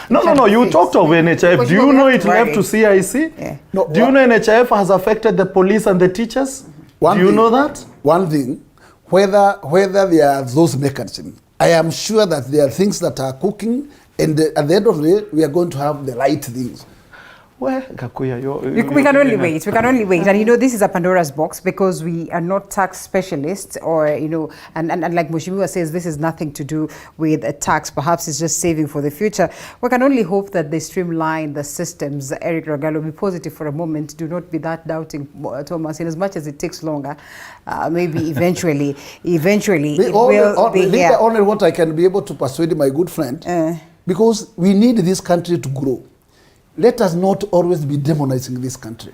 No, you talked of NHIF. Do you know it left to CIC? Yeah. No, do you know NHIF has affected the police and the teachers? Do you know that? One thing, whether there are those mechanisms, I am sure that there are things that are cooking, and at the end of the day, we are going to have the right things. Well, Gakuya, we can only wait. We can only wait. And this is a Pandora's box because we are not tax specialists, or and like Mheshimiwa says, this is nothing to do with a tax. Perhaps it's just saving for the future. We can only hope that they streamline the systems. Eric Rogalo, be positive for a moment. Do not be that doubting, Thomas. In as much as it takes longer, maybe eventually it will be here. Only what I can be able to persuade my good friend, because we need this country to grow. Let us not always be demonizing this country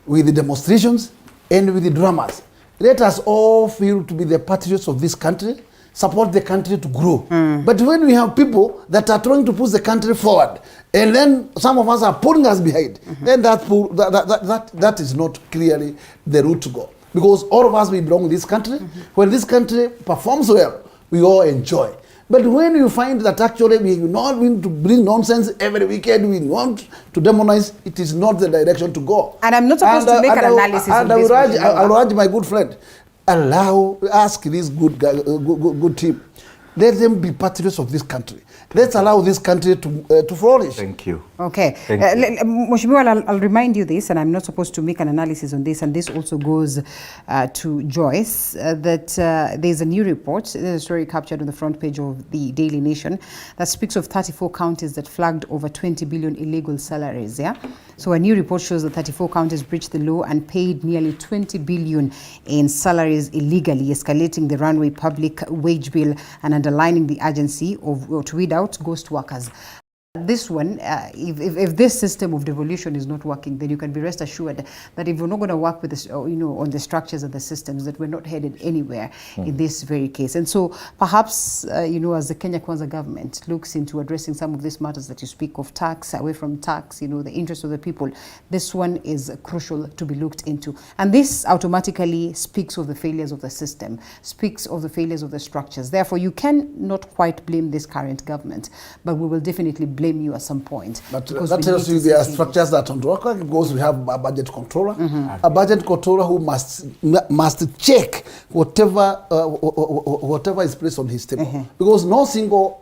with the demonstrations and with the dramas. Let us all feel to be the patriots of this country, support the country to grow. But when we have people that are trying to push the country forward, and then some of us are pulling us behind, then that is not clearly the route to go. Because all of us, we belong in this country. When this country performs well, we all enjoy. But when you find that actually we are not going to bring nonsense every weekend, we want to demonize, it is not the direction to go. And I'm not supposed to make an analysis of this. I will urge my good friend, ask this good team, let them be patriots of this country. Let's allow this country to flourish. Thank you. Okay. Mheshimiwa, I'll remind you this, and I'm not supposed to make an analysis on this, and this also goes to Joyce, that there's a new report, there's a story captured on the front page of the Daily Nation that speaks of 34 counties that flagged over 20 billion illegal salaries. Yeah. So a new report shows that 34 counties breached the law and paid nearly 20 billion in salaries illegally, escalating the runaway public wage bill and underlining the urgency of to weed out ghost workers. This one, if this system of devolution is not working, then you can be rest assured that if we're not going to work with this, on the structures of the systems, that we're not headed anywhere in this very case. And so perhaps, as the Kenya Kwaza government looks into addressing some of these matters that you speak of, tax, away from tax, the interest of the people, this one is crucial to be looked into. And this automatically speaks of the failures of the system, speaks of the failures of the structures. Therefore, you can not quite blame this current government, but we will definitely blame you at some point. But that tells you there are structures that don't work because we have a budget controller, a budget controller who must check whatever is placed on his table. Because no single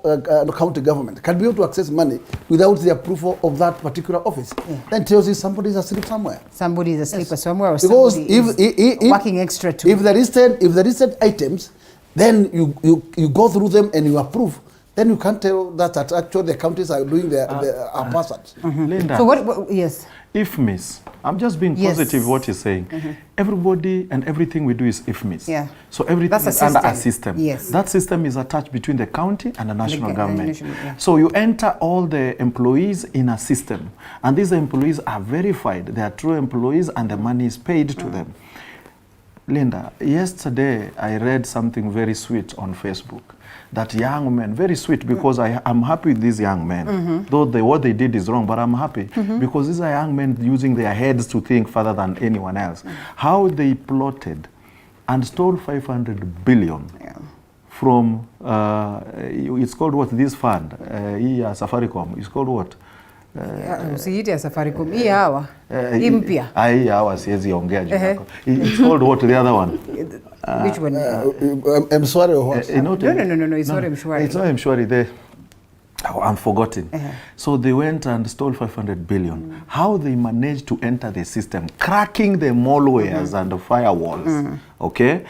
county government can be able to access money without the approval of that particular office. Then tells you somebody is asleep somewhere. Somebody is asleep somewhere, or because somebody is working extra too. If the listed items, then you go through them and you approve. Then you can't tell that actually the counties are doing their passage. Linda, so what yes. If miss, I'm just being positive what you're saying. Everybody and everything we do is if miss. Yeah. So everything is under a system. Yes. That system is attached between the county and the national government. So you enter all the employees in a system. And these employees are verified. They are true employees and the money is paid to them. Linda, yesterday I read something very sweet on Facebook. That young men, very sweet, because I'm happy with these young men. Though what they did is wrong, but I'm happy because these are young men using their heads to think further than anyone else. How they plotted and stole 500 billion from, it's called what, this fund, Safaricom, it's called what? Usiite ya Safaricom. Hii hawa. Hii mpya. Hii hawa siwezi ongea juu yako. It's called what, the other one? Which one? Mshwari or what? No, it's not Mshwari. It's not Mshwari. I'm forgotten. So they went and stole 500 billion. How they managed to enter the system, cracking the malwares and the firewalls, okay?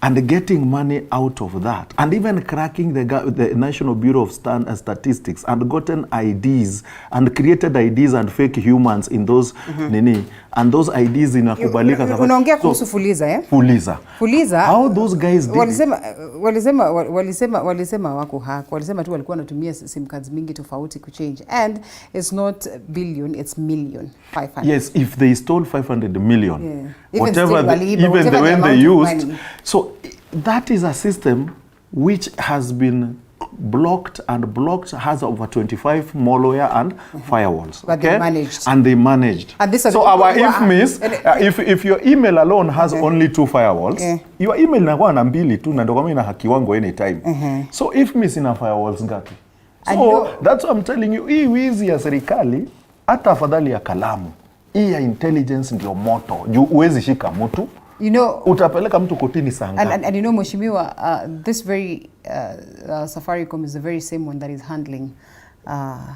And getting money out of that, and even cracking the National Bureau of Statistics, and gotten IDs and created IDs and fake humans in those and those IDs inakubalika. Unaongea kuhusu Fuliza, eh? Fuliza. How those guys did walisema wako hack. Walisema tu walikuwa wanatumia sim cards mingi tofauti kuchange, and it's not billion, it's million. 500. Yes, if they stole 500 million, even the way they used. So that is a system which has been blocked, has over 25 malware and firewalls. But they managed. And they managed. And this so our if your email alone has only 2 firewalls, your email inakuwa na 2 tu na ndio kama ina haki wangu anytime. So if miss ina firewalls ngapi? So that's what I'm telling you, hii wizi ya serikali hata afadhali ya kalamu. Hii ya intelligence ndio moto. Juu uwezi shika mtu. Utapeleka mtu kotini saa ngapi? And Mheshimiwa, this very Safaricom is the very same one that is handling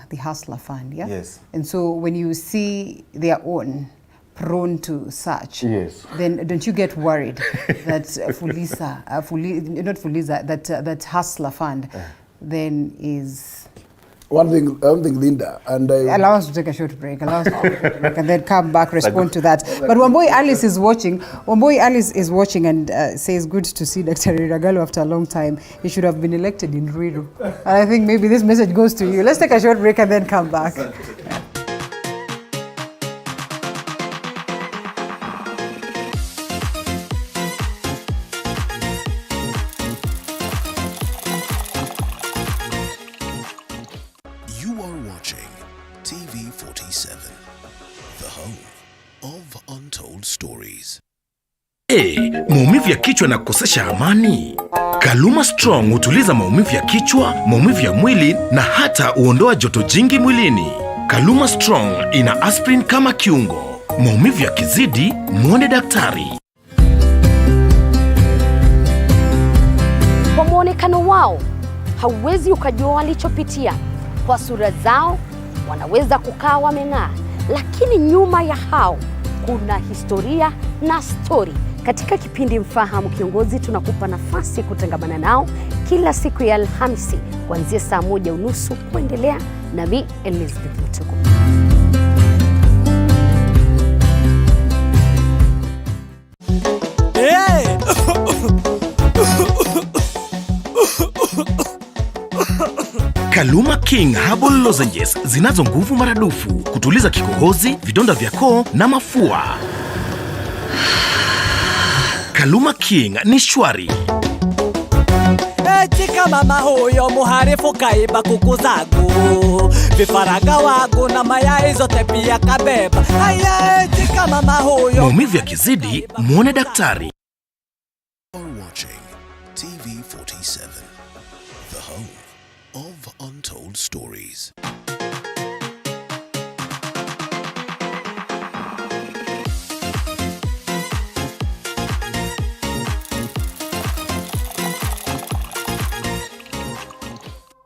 the Hustler Fund, yeah? Yes. And so when you see their own prone to such, then don't you get worried that that Hustler Fund then is... One thing, Linda, and allow us to take a short break. And then come back, respond to that. But Wambui Alice is watching. Wambui Alice is watching and says, "Good to see Dr. Iragalo after a long time. He should have been elected in Ruiru." And I think maybe this message goes to you. Let's take a short break and then come back. Maumivu ya kichwa na kukosesha amani? Kaluma Strong hutuliza maumivu ya kichwa, maumivu ya mwili na hata huondoa joto jingi mwilini. Kaluma Strong ina aspirin kama kiungo. Maumivu yakizidi, muone daktari. Kwa muonekano wao, hauwezi ukajua walichopitia. Kwa sura zao, wanaweza kukaa wameng'aa, lakini nyuma ya hao kuna historia na story. Katika kipindi Mfahamu Kiongozi tunakupa nafasi kutangamana nao kila siku ya Alhamisi kuanzia saa 1:30 kuendelea. Nami Elizabeth Mutuku. Kaluma King Herbal Lozenges zinazo nguvu maradufu kutuliza kikohozi, vidonda vya koo na mafua. Kaluma King ni shwari. Chika mama huyo muharifu kaiba kuku zangu, vifaranga wangu na mayai zote pia kabeba. Haya, chika mama huyo. Maumivu yakizidi, muone daktari. Watching TV 47, the home of untold stories.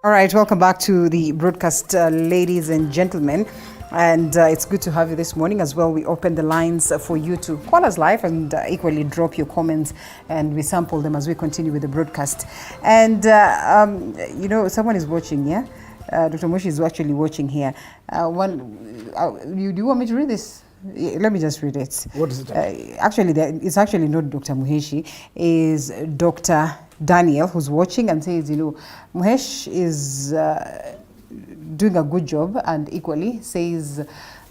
All right, welcome back to the broadcast, ladies and gentlemen. And it's good to have you this morning as well. We open the lines for you to call us live and equally drop your comments, and we sample them as we continue with the broadcast. And, you know, someone is watching here. Dr. Moshi is actually watching here. Do you want me to read this? Let me just read it. What is it? Actually, it's actually not Dr. Muheshi. Is Dr. Daniel who's watching and says, you know, Muhesh is doing a good job, and equally says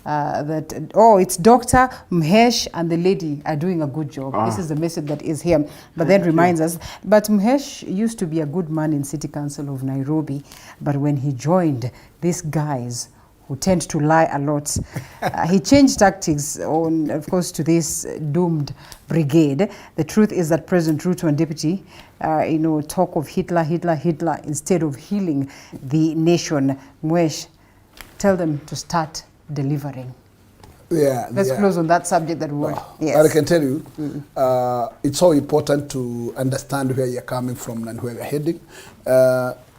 that, it's Dr. Muhesh and the lady are doing a good job. This is the message that is here. But then reminds us, but Muhesh used to be a good man in City Council of Nairobi, but when he joined these guys who tend to lie a lot, he changed tactics on, of course, to this doomed brigade. The truth is that President Ruto and Deputy, talk of Hitler instead of healing the nation. Mwesh, tell them to start delivering. Yeah. Let's close on that subject that we were. Yes. I can tell you, it's so important to understand where you're coming from and where you're heading.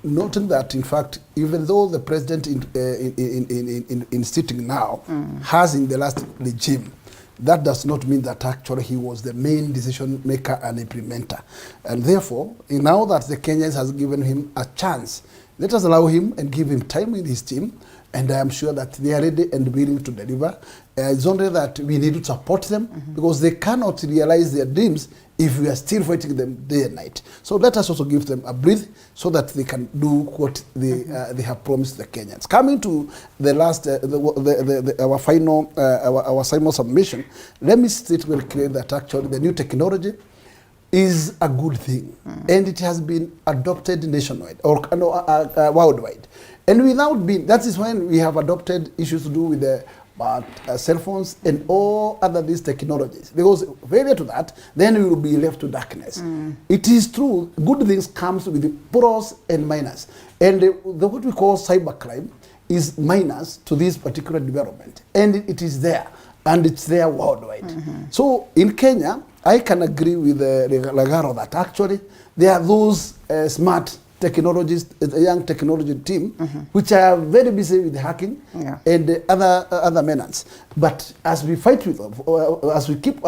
Noting that, in fact, even though the president in sitting now has in the last regime, that does not mean that actually he was the main decision maker and implementer. And therefore, now that the Kenyans has given him a chance, let us allow him and give him time with his team. And I am sure that they are ready and willing to deliver. It's only that we need to support them because they cannot realize their dreams if we are still fighting them day and night. So let us also give them a breath so that they can do what they have promised the Kenyans. Coming to the last, our final submission, let me state very clear that actually the new technology is a good thing, and it has been adopted nationwide or worldwide. And without being, that is when we have adopted issues to do with the cell phones and all other these technologies. Because failure to that, then we will be left to darkness. It is true, good things comes with the pros and minus. And what we call cybercrime is minus to this particular development. And it is there, and it's there worldwide. So in Kenya, I can agree with Lagaro that actually there are those smart technologists, a young technology team, which are very busy with hacking and other menace. But as we fight with them, as we keep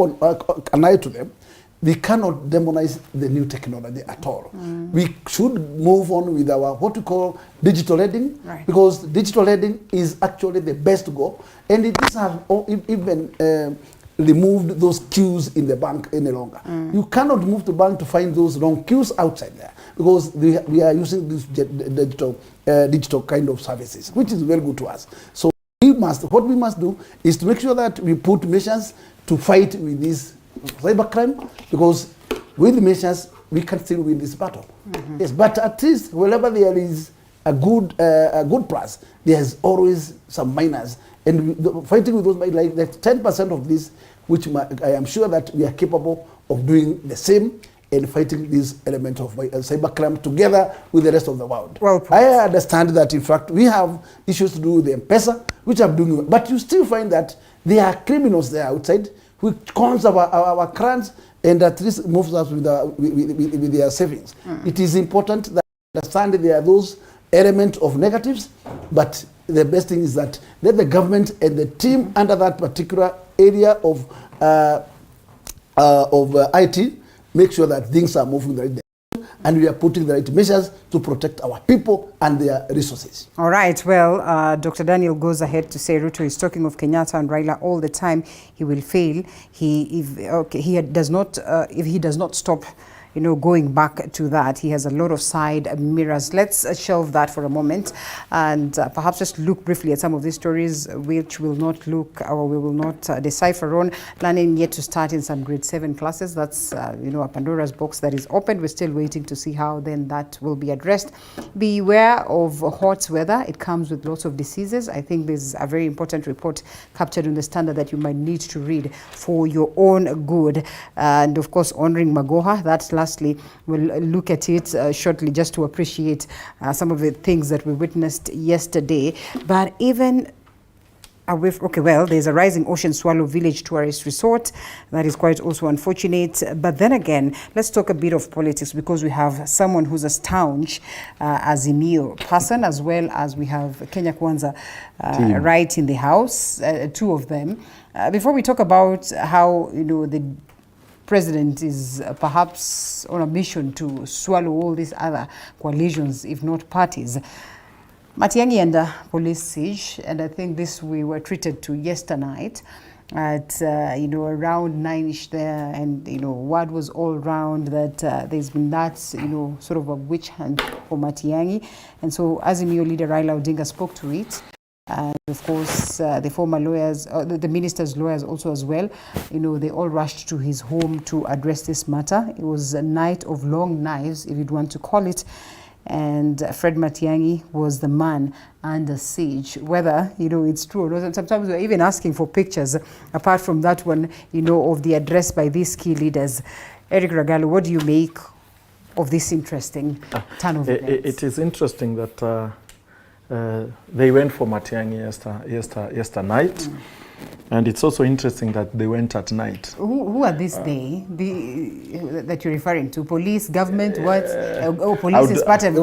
on an eye to them, we cannot demonize the new technology at all. We should move on with our what we call digital lending, because digital lending is actually the best to go, and it doesn't have even removed those queues in the bank any longer. You cannot move to bank to find those long queues outside there because we are using this digital kind of services, which is very good to us. So what we must do is to make sure that we put measures to fight with this cybercrime, because with measures we can still win this battle. Yes, but at least wherever there is a good price, there's always some minors. And fighting with those, like 10% of this, which I am sure that we are capable of doing the same and fighting this element of cybercrime together with the rest of the world. Well, I understand that, in fact, we have issues to do with the M-Pesa, which are doing, but you still find that there are criminals there outside who cons our crimes and at least moves us with their savings. It is important that understand there are those elements of negatives, but the best thing is that let the government and the team under that particular area of IT make sure that things are moving the right direction and we are putting the right measures to protect our people and their resources. All right. Well, Dr. Daniel goes ahead to say Ruto is talking of Kenyatta and Raila all the time. He will fail. If he does not stop going back to that. He has a lot of side mirrors. Let's shelve that for a moment and perhaps just look briefly at some of these stories which will not look or we will not decipher on. Learning yet to start in some grade 7 classes. That's, a Pandora's box that is open. We're still waiting to see how then that will be addressed. Beware of hot weather. It comes with lots of diseases. I think there's a very important report captured in the Standard that you might need to read for your own good. And of course, honoring Magoha. That lastly, we'll look at it shortly just to appreciate some of the things that we witnessed yesterday. But even there's a Rising Ocean Swallow Village tourist resort. That is quite also unfortunate. But then again, let's talk a bit of politics because we have someone who's a staunch Azimio person, as well as we have Kenya Kwaza right in the house, two of them. Before we talk about how, the president is perhaps on a mission to swallow all these other coalitions, if not parties. Matiangi under police siege, and I think this we were treated to yesterday night at, around 9-ish there, and, word was all around that there's been that, sort of a witch hunt for Matiangi. And so Azimio leader Raila Odinga spoke to it. And of course, the former lawyers, the minister's lawyers also as well, they all rushed to his home to address this matter. It was a night of long knives, if you'd want to call it. And Fred Matiangi was the man under siege. Whether, it's true or not, sometimes we're even asking for pictures, apart from that one, of the address by these key leaders. Eric Ragalu, what do you make of this interesting turn of events? It is interesting that they went for Matiangi yesterday night. And it's also interesting that they went at night. Who are these they? That you're referring to? Police, government, what? Police is part of the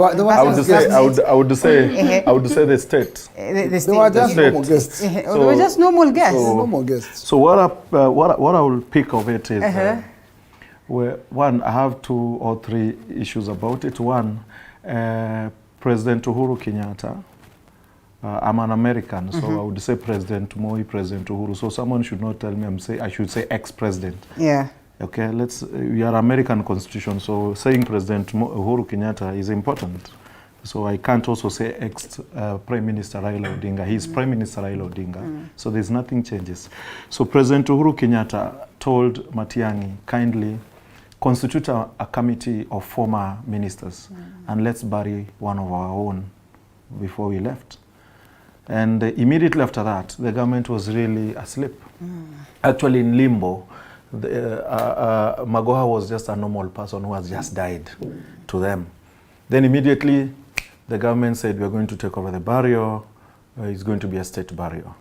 I would say the state. The state. They were just normal guests. They were just normal guests. Normal guests. So what I will pick of it is, one, I have 2 or 3 issues about it. One, President Uhuru Kenyatta. I'm an American, so I would say President Moi, President Uhuru. So someone should not tell me I should say ex-president. Yeah. Okay, we are American Constitution, so saying President Uhuru Kenyatta is important. So I can't also say ex-Prime Minister Raila Odinga. He's Prime Minister Raila Odinga. So there's nothing changes. So President Uhuru Kenyatta told Matiangi, kindly constitute a committee of former ministers and let's bury one of our own before we left. And immediately after that, the government was really asleep. Actually in limbo. Magoha was just a normal person who has just died to them. Then immediately, the government said, we're going to take over the burial. It's going to be a state burial.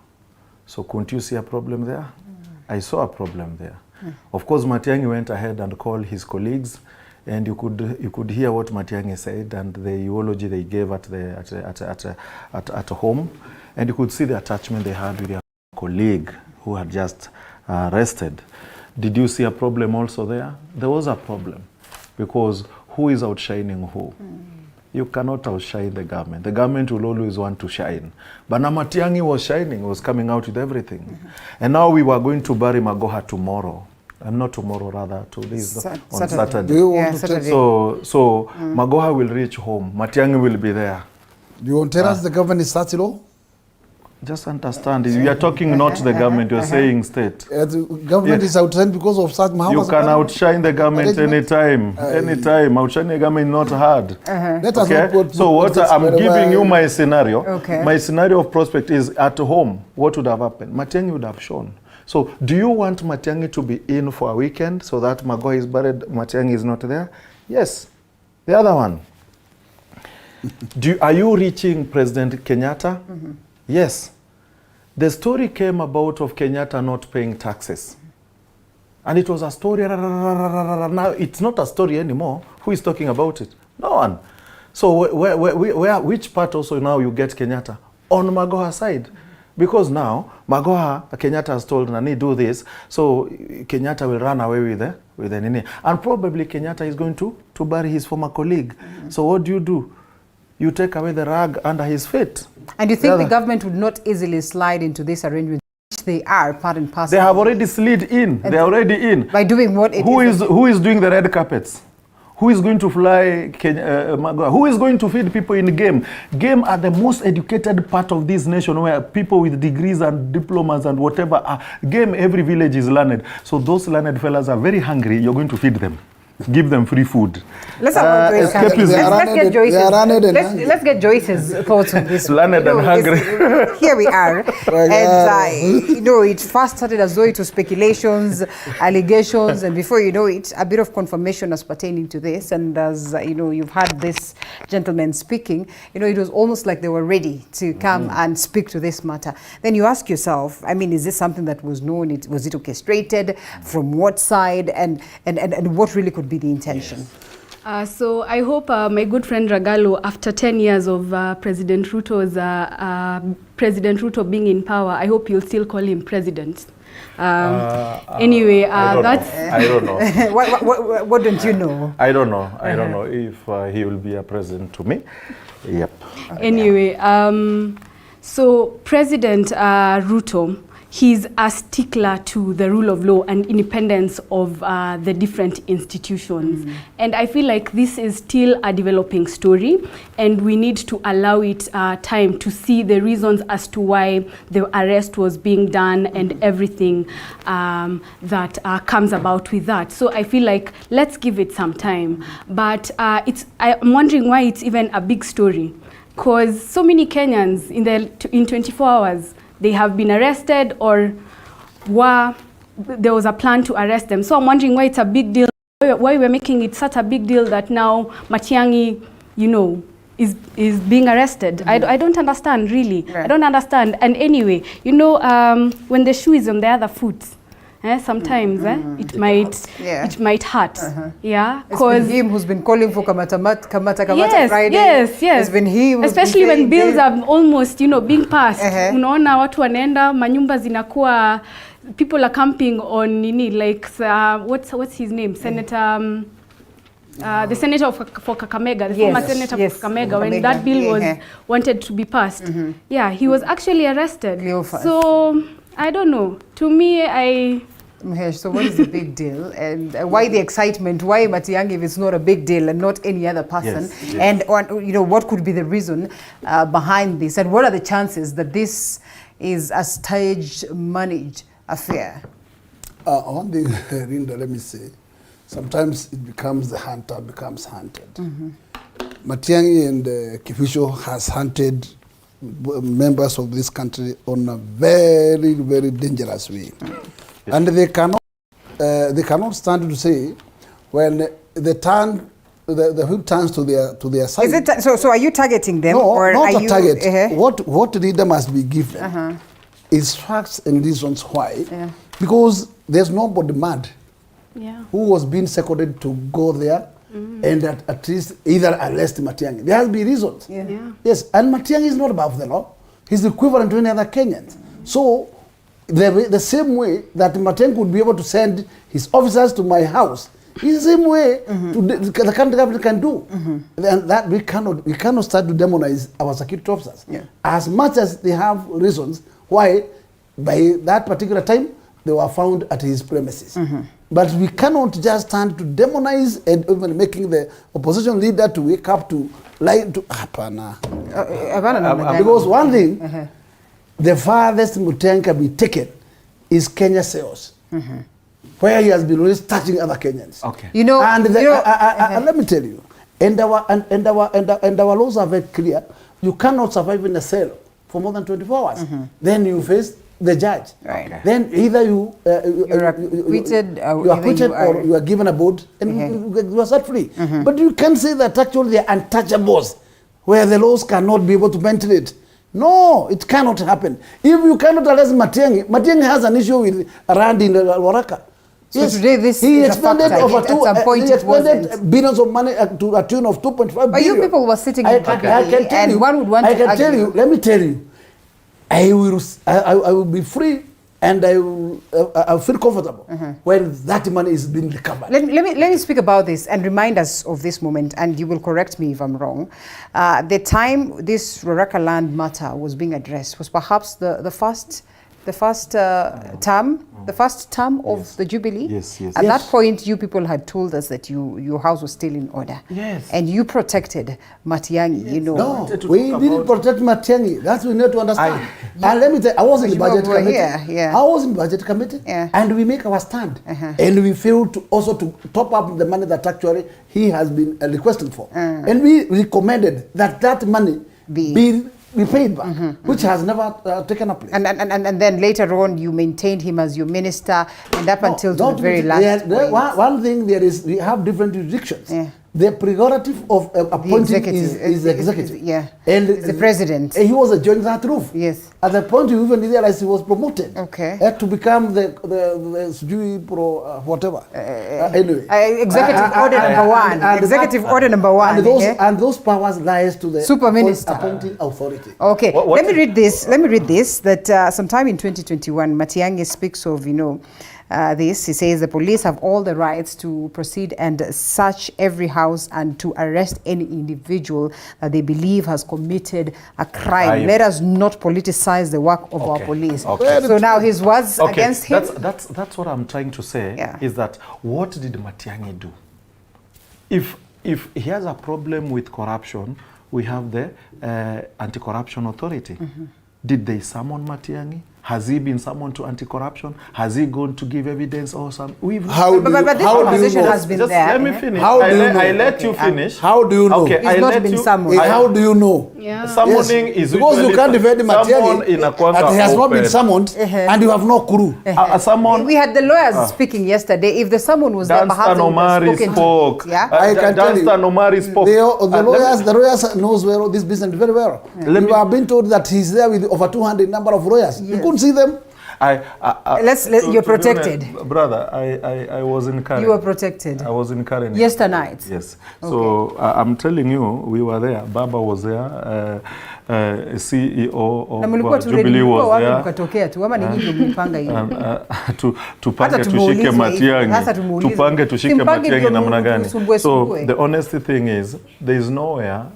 So couldn't you see a problem there? I saw a problem there. Of course, Matiangi went ahead and called his colleagues, and you could hear what Matiangi said and the eulogy they gave at home, and you could see the attachment they had with their colleague who had just arrested. Did you see a problem also there? There was a problem, because who is outshining who? You cannot outshine the government. The government will always want to shine. But now Matiangi was shining, was coming out with everything. And now we were going to bury Magoha tomorrow. Not tomorrow, rather, on Saturday. Do you want to Saturday. So Magoha will reach home. Matiangi will be there. Do you want to tell us the government is Satilo? Just understand, you are talking not the government, you are saying state. The government is outshined because of Sat Muhammad. You can outshine the government anytime. Anytime. Outshining the government is not hard. Let us not put so what I'm giving you my scenario. Okay. My scenario of prospect is at home. What would have happened? Matiangi would have shown. So do you want Matiangi to be in for a weekend so that Magoha is buried, Matiangi is not there? Yes. The other one. Are you reaching President Kenyatta? Yes. The story came about of Kenyatta not paying taxes. And it was a story. Now it's not a story anymore. Who is talking about it? No one. So which part also now you get Kenyatta? On Magoha's side. Because now, Kenyatta has told Nani, do this, so Kenyatta will run away with the Nini. And probably Kenyatta is going to bury his former colleague. So what do? You take away the rug under his feet. And you think the government would not easily slide into this arrangement, which they are part and parcel? They have already slid in. They are already in. By doing what? Who is doing the red carpets? Who is going to fly Kenya, who is going to feed people in game? Game are the most educated part of this nation, where people with degrees and diplomas and whatever are. Game, every village is learned. So those learned fellas are very hungry. You're going to feed them. Give them free food. Let's get Joyce's thoughts on this. Learned and hungry. Here we are. And, you know, it first started as though it was speculations, allegations, and before you know it, a bit of confirmation as pertaining to this. And as, you know, you've had this gentleman speaking, you know, it was almost like they were ready to come and speak to this matter. Then you ask yourself, I mean, is this something that was known? Was it orchestrated? From what side? And what really could be the intention? So I hope my good friend Ragalo, after 10 years of President Ruto being in power, I hope you'll still call him president. Anyway, that's... I don't know. What don't you know? I don't know. I don't know if he will be a president to me. Yep. Anyway, so President Ruto, he's a stickler to the rule of law and independence of the different institutions. And I feel like this is still a developing story, and we need to allow it time to see the reasons as to why the arrest was being done and everything that comes about with that. So I feel like let's give it some time. But I'm wondering why it's even a big story, because so many Kenyans in 24 hours, they have been arrested, or there was a plan to arrest them. So I'm wondering why it's a big deal, why we're making it such a big deal that now Matiangi, you know, is being arrested. I don't understand, really. Right. I don't understand. And anyway, you know, when the shoe is on the other foot, sometimes it might hurt. Yeah, because him who's been calling for Kamata Friday. Yes. It's been him. Especially when bills are almost, you know, being passed. Unaona watu wanaenda, manyumba zinakuwa, people are camping on like what's his name, Senator. The senator for Kakamega, the former senator for Kakamega, when that bill was wanted to be passed, he was actually arrested. So I don't know. To me, so what is the big deal, and why the excitement? Why Matiangi if it's not a big deal and not any other person? And you know, what could be the reason behind this, and what are the chances that this is a staged, managed affair? One thing, Rinda, let me say, sometimes it becomes the hunter becomes hunted. Matiangi and Kifisho has hunted members of this country on a very, very dangerous way. And they cannot stand to say when the hood turns to their side. Is it so are you targeting them? No, or not are a you, target. What leader must be given is facts and reasons why. Because there's nobody mad who was being seconded to go there and at least either arrest Matiangi. There has to be reasons. Yes, and Matiangi is not above the law. He's equivalent to any other Kenyans. So the same way that Matiangi would be able to send his officers to my house is the same way the country government can do. And that we cannot start to demonize our security officers. As much as they have reasons why by that particular time they were found at his premises. But we cannot just stand to demonize and even making the opposition leader to wake up to lie to because one thing, the farthest Mutiangi can be taken is Kenya sales, where he has been always touching other Kenyans. You know, and let me tell you, and our laws are very clear. You cannot survive in a cell for more than 24 hours. Then you face the judge. Then either you are acquitted or you are given a bond and you are set free. But you can't say that actually they are untouchables, where the laws cannot be able to ventilate. No, it cannot happen. If you cannot arrest Matiangi has an issue with Randi in Waraka. So today this is a fact. At some point it wasn't. Billions of money to a tune of 2.5 billion. But you people were sitting in Jubilee, and one would want to argue. I can tell you, let me tell you, I will be free and I will feel comfortable when that money is being recovered. Let me speak about this and remind us of this moment, and you will correct me if I'm wrong. The time this Roraka land matter was being addressed was perhaps the first The first term. The first term of the Jubilee. Yes, yes. At that point, you people had told us that your house was still in order. Yes. And you protected Matiangi, you know. No, we didn't protect Matiangi. That's what we need to understand. And let me tell you, I was in the budget committee. I was in the budget committee. And we make our stand. And we failed to also to top up the money that actually he has been requesting for. And we recommended that money be paid back, which has never taken up place. And then later on, you maintained him as your minister, and up until the very last point. One thing there is, we have different jurisdictions. The prerogative of appointing is the executive. And the president. He was joined that roof. Yes. At the point you even realized he was promoted. Okay. To become the whatever. Anyway. Executive order number one. Executive order number one. And those powers lies to the super minister appointing authority. Okay. Let me read this. Let me read this. That sometime in 2021, Matiangi speaks of, this. He says the police have all the rights to proceed and search every house and to arrest any individual that they believe has committed a crime. Let us not politicize the work of our police. So now his words against him. That's what I'm trying to say. Is that what did Matiangi do? If he has a problem with corruption, we have the anti-corruption authority. Did they summon Matiangi? Has he been summoned to anti-corruption? Has he gone to give evidence or some? But this conversation has been there. Let me finish. I let you finish. How do you know? He's not been summoned. How do you know? Summoning is because you can't defend Matiangi that he has not been summoned and you have no clue. We had the lawyers speaking yesterday. If the someone was there, perhaps Omari spoke. I can tell you. Omari spoke. The lawyers knows where this business very well. We have been told that he's there with over 200 number of lawyers. You couldn't see them. You're protected. Brother, I was in Karen. You were protected. I was in Karen. Yesternight. Yes. So I'm telling you, we were there. Baba was there. CEO of Jubilee was there. Tupange tushike Matiangi. Tupange tushike Matiangi namna gani. So the honest thing is, there is nowhere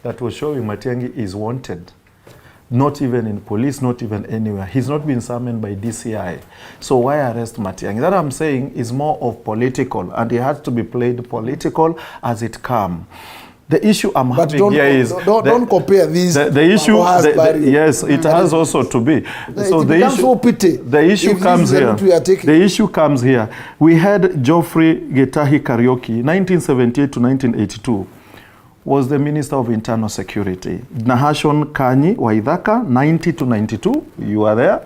that was showing Matiangi is wanted. Not even in police, not even anywhere. He's not been summoned by DCI. So why arrest Matiangi? That I'm saying is more of political, and it has to be played political as it comes. The issue I'm having here is... Don't compare these. The issue... yes, it has also to be. So the issue... so pity. The issue comes here. The issue comes here. We had Geoffrey Getahi Kariuki, 1978 to 1982. Was the Minister of Internal Security. Nahashon Kanyi Waithaka, 90 to 92, you are there.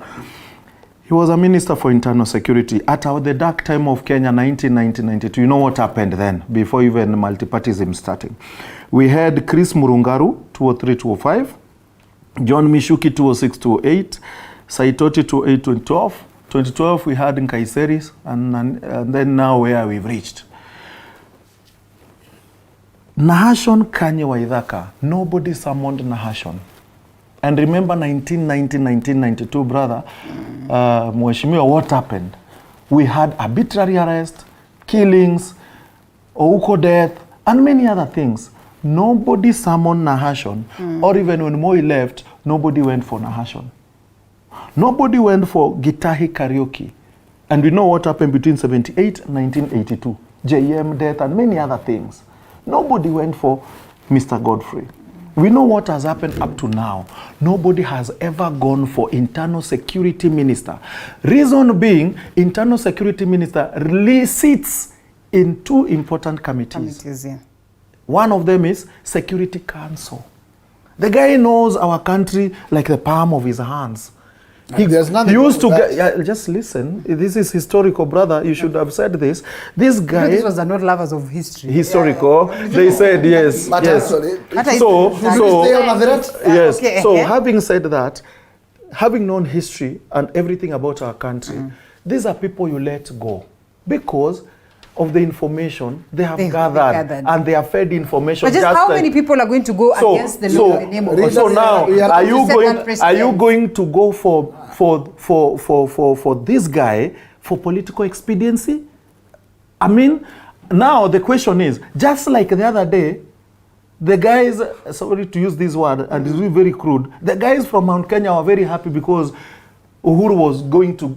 He was a Minister for Internal Security at the dark time of Kenya, 1990-92. You know what happened then, before even multipartyism starting. We had Chris Murungaru, 203-205, John Mishuki, 206-208, Saitoti, 208-2012. 2012, we had Nkaiseris, and then now where we've reached. Nahashon Kanye Waithaka, nobody summoned Nahashon. And remember 1990-1992, brother, Mheshimiwa, what happened? We had arbitrary arrest, killings, Ouko death, and many other things. Nobody summoned Nahashon, or even when Moi left, nobody went for Nahashon. Nobody went for Getahi Kariuki. And we know what happened between 78 and 1982. JM death and many other things. Nobody went for Mr. Godfrey. We know what has happened up to now. Nobody has ever gone for Internal Security Minister. Reason being, Internal Security Minister really sits in two important committees. One of them is Security Council. The guy knows our country like the palm of his hands. He used to get, just listen, this is historical, brother, you should have said this. This guy... These ones are not lovers of history. Historical, they said yes. But yes. So having said that, having known history and everything about our country, these are people you let go because of the information they have gathered and they are fed information. But just how many people are going to go against the law in the name of so now, are you going to go for this guy for political expediency? I mean, now the question is, just like the other day, the guys, sorry to use this word, and it's very crude, the guys from Mount Kenya were very happy because Uhuru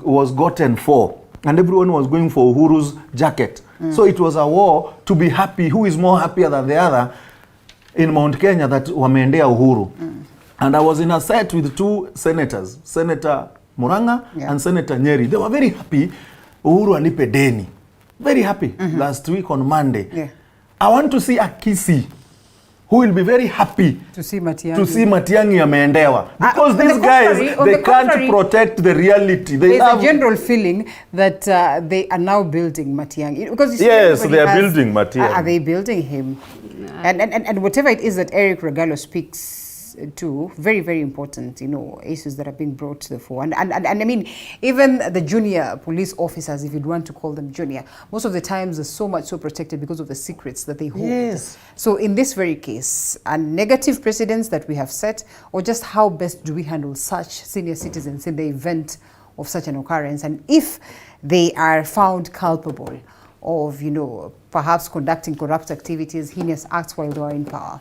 was gotten for, and everyone was going for Uhuru's jacket. So it was a war to be happy, who is more happier than the other in Mount Kenya that wameendea Uhuru. And I was in a set with two senators, Senator Muranga and Senator Nyeri. They were very happy. Uhuru alipe deni. Very happy last week on Monday. I want to see Akisi, who will be very happy to see Matiangi ameendewa. Because these guys, they can't protect the reality. There's a general feeling that they are now building Matiangi. Because yes, they are building Matiangi. Are they building him? And whatever it is that Eric Regalo speaks to, very, very important, you know, issues that are being brought to the fore. And I mean, even the junior police officers, if you'd want to call them junior, most of the times are so protected because of the secrets that they hold. Yes. So in this very case, a negative precedents that we have set, or just how best do we handle such senior citizens in the event of such an occurrence? And if they are found culpable of, you know, perhaps conducting corrupt activities, heinous acts while they are in power?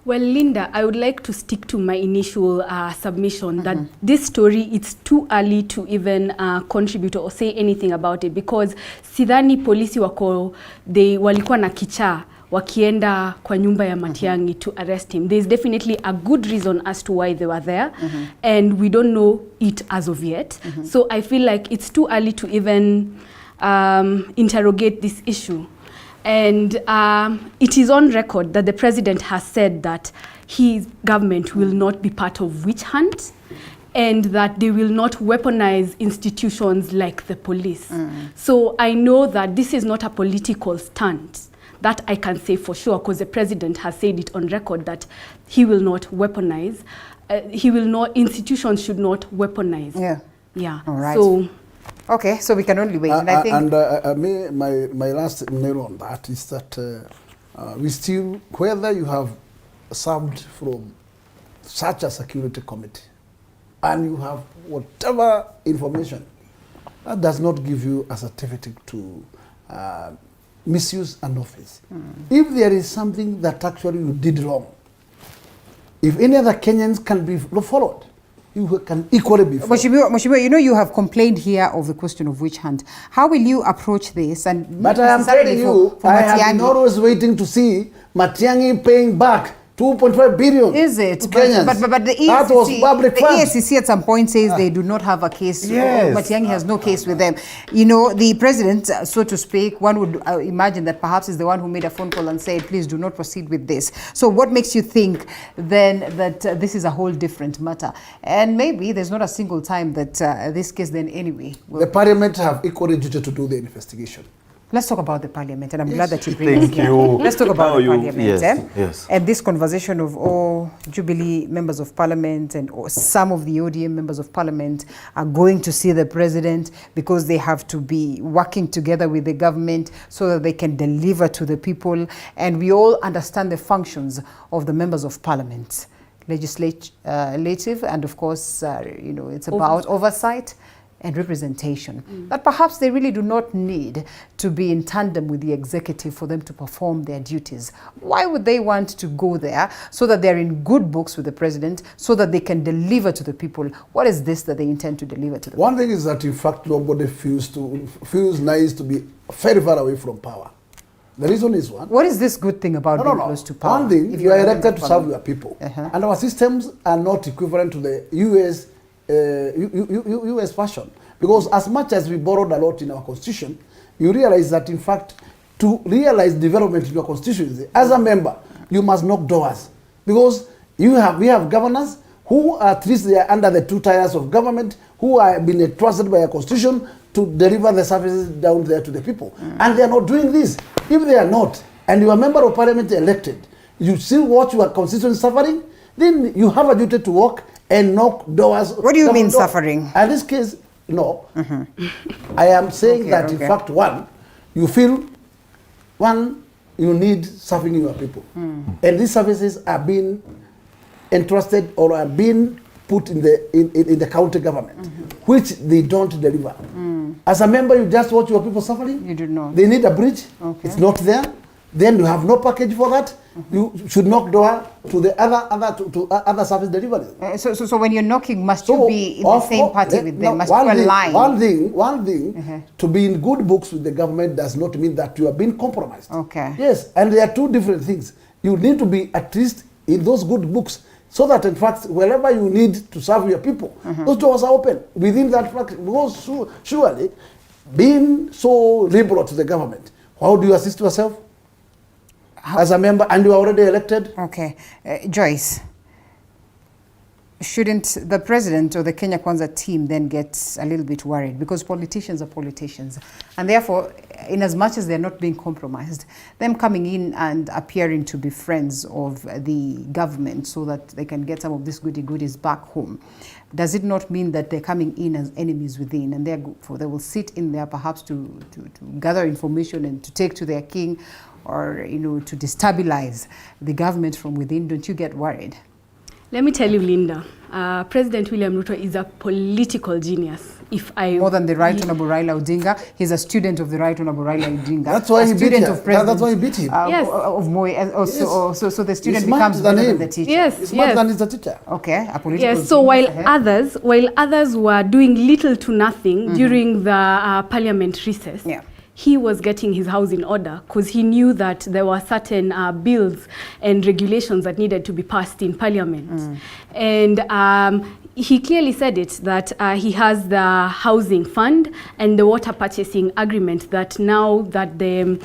Well, Linda, I would like to stick to my initial submission that this story, it's too early to even contribute or say anything about it, because sidhani polisi walikuwa na kichaa wakienda kwa nyumba ya Matiangi to arrest him. There's definitely a good reason as to why they were there, and we don't know it as of yet. So I feel like it's too early to even interrogate this issue. And it is on record that the president has said that his government will not be part of witch hunt, and that they will not weaponize institutions like the police. So I know that this is not a political stunt. That I can say for sure, because the president has said it on record that he will not weaponize. Institutions should not weaponize. Yeah. All right. So, okay, so we can only wait. And I think my last mail on that is that we still, whether you have served from such a security committee and you have whatever information, that does not give you a certificate to misuse an office. If there is something that actually you did wrong, if any other Kenyans can be followed, you can equally be followed. Mheshimiwa, you know you have complained here of the question of witch hunt. How will you approach this? But I am telling you, I have been always waiting to see Matiangi paying back 2.5 billion. Is it? But the EACC at some point says they do not have a case. Yes. Matiangi has no case with them. You know, the president, so to speak, one would imagine that perhaps is the one who made a phone call and said, please do not proceed with this. So what makes you think then that this is a whole different matter? And maybe there's not a single time that this case then anyway. The parliament have equally duty to do the investigation. Let's talk about the parliament, and I'm glad that you bring it here. you. Let's talk about the parliament. Yes. And this conversation of all Jubilee members of parliament and some of the ODM members of parliament are going to see the president because they have to be working together with the government so that they can deliver to the people. And we all understand the functions of the members of parliament, legislative, and of course, you know, it's about oversight and representation, that perhaps they really do not need to be in tandem with the executive for them to perform their duties. Why would they want to go there so that they're in good books with the president so that they can deliver to the people? What is this that they intend to deliver to the people? One thing is that in fact nobody feels nice to be very far away from power. The reason is one. What is this good thing about being close to power? One thing, if you are elected to serve your people, and our systems are not equivalent to the US fashion. Because as much as we borrowed a lot in our constitution, you realize that in fact, to realize development in your constituency, as a member, you must knock doors. Because we have governors who are at least they are under the 2 tiers of government, who are being entrusted by a constitution to deliver the services down there to the people. And they are not doing this. If they are not, and you are a member of parliament elected, you still watch your constituency suffering, then you have a duty to work and knock doors. What do you mean suffering? In this case, no. I am saying that in fact, you feel, you need serving your people. And these services are being entrusted or are being put in the county government, which they don't deliver. As a member, you just watch your people suffering. You do not. They need a bridge. It's not there. Then you have no package for that. You should knock door to the other service deliveries. So when you're knocking, must you be in the same party with them? Must you align? One thing, to be in good books with the government does not mean that you are being compromised. Okay. Yes, and there are two different things. You need to be at least in those good books, so that in fact, wherever you need to serve your people, those doors are open within that practice. Because surely, being so liberal to the government, how do you assist yourself as a member and you are already elected? Okay. Joyce, shouldn't the president or the Kenya Kwaza team then get a little bit worried? Because politicians are politicians. And therefore, in as much as they're not being compromised, them coming in and appearing to be friends of the government so that they can get some of these goodies back home, does it not mean that they're coming in as enemies within, and they will sit in there perhaps to gather information and to take to their king, or to destabilize the government from within? Don't you get worried? Let me tell you, Linda, President William Ruto is a political genius. More than the Right Honorable Raila Odinga, he's a student of the Right Honorable Raila Odinga. That's why he beat him. That's why he beat him. Yes. Of Moi, so the student He's becomes better than the Yes. teacher. Yes. He's smarter than the teacher. Okay, a political. Yes. So while others were doing little to nothing during the parliament recess, he was getting his house in order because he knew that there were certain bills and regulations that needed to be passed in parliament. And he clearly said it, that he has the housing fund and the water purchasing agreement that now that the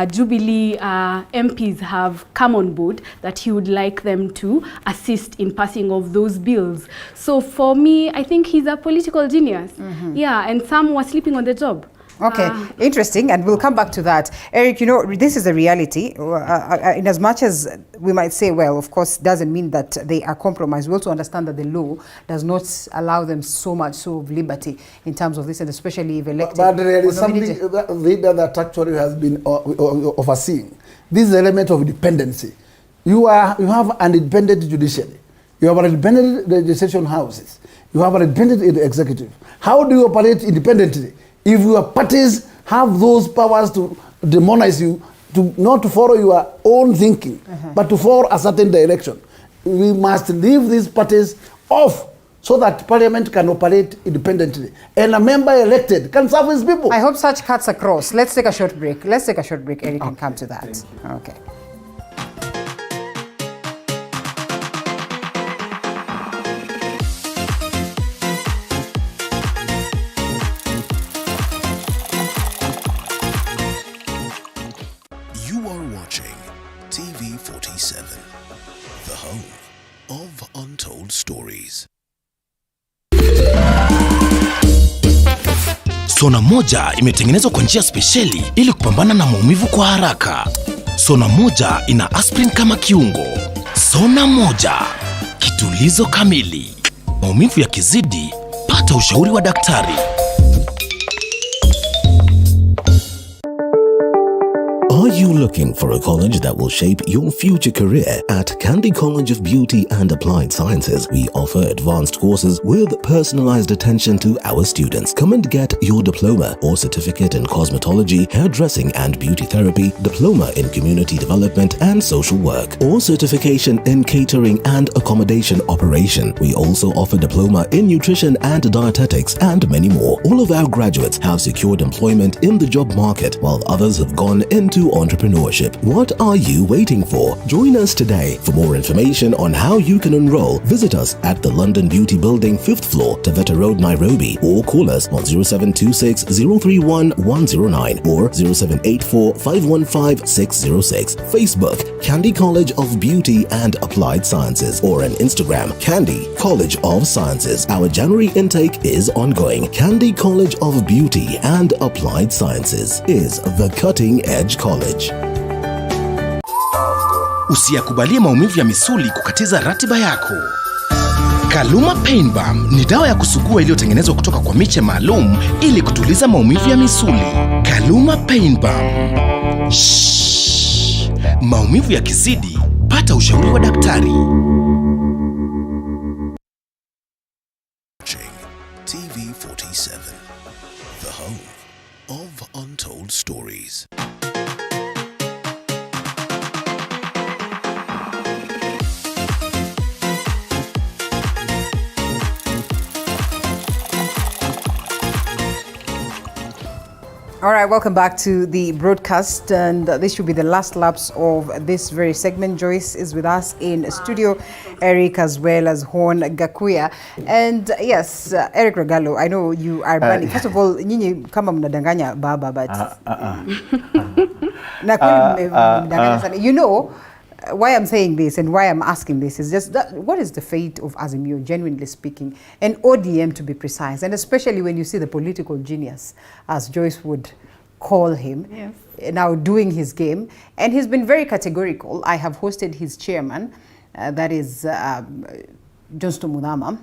Jubilee MPs have come on board, that he would like them to assist in passing of those bills. So for me, I think he's a political genius. Yeah, and some were sleeping on the job. Okay, interesting, and we'll come back to that. Eric, this is a reality. In as much as we might say, well, of course, doesn't mean that they are compromised. We also understand that the law does not allow them so much of liberty in terms of this, and especially if elected. But there is something that actually has been overseen. This element of dependency. You have an independent judiciary. You have an independent legislation houses. You have an independent executive. How do you operate independently if your parties have those powers to demonize you, not to follow your own thinking, but to follow a certain direction? We must leave these parties off so that parliament can operate independently. And a member elected can serve his people. I hope such cuts across. Let's take a short break. Eric can come to that. Okay. TV 47, the home of untold stories. Sona moja imetengenezwa kwa njia spesheli ili kupambana na maumivu kwa haraka. Sona moja ina aspirin kama kiungo. Sona moja, kitulizo kamili. Maumivu yakizidi, pata ushauri wa daktari. Are you looking for a college that will shape your future career? At Kandy College of Beauty and Applied Sciences, we offer advanced courses with personalized attention to our students. Come and get your diploma or certificate in cosmetology, hairdressing and beauty therapy, diploma in community development and social work, or certification in catering and accommodation operation. We also offer diploma in nutrition and dietetics and many more. All of our graduates have secured employment in the job market, while others have gone into entrepreneurship. What are you waiting for? Join us today. For more information on how you can enroll, visit us at the London Beauty Building, 5th floor, Taveta Road, Nairobi, or call us on 0726 031 109 or 0784 515 606. Facebook, Kandy College of Beauty and Applied Sciences, or on Instagram, Kandy College of Sciences. Our January intake is ongoing. Kandy College of Beauty and Applied Sciences is the cutting edge college. Usiyakubalie maumivu ya misuli kukatiza ratiba yako. Kaluma Pain Balm ni dawa ya kusugua iliyotengenezwa kutoka kwa miche maalum ili kutuliza maumivu ya misuli. Kaluma Pain Balm. Shhh. Maumivu yakizidi, pata ushauri wa daktari. TV 47, the home of untold stories. All right, welcome back to the broadcast, and this should be the last laps of this very segment. Joyce is with us in studio, Eric as well as Horn Gakuya. And yes, Eric Regalo, I know you are banning. First of all, nyinyi kama mnadanganya baba, but you know why I'm saying this and why I'm asking this is just that what is the fate of Azimio, genuinely speaking, and ODM to be precise, and especially when you see the political genius, as Joyce would call him, yes, now doing his game. And he's been very categorical. I have hosted his chairman, that is Johnston Muthama,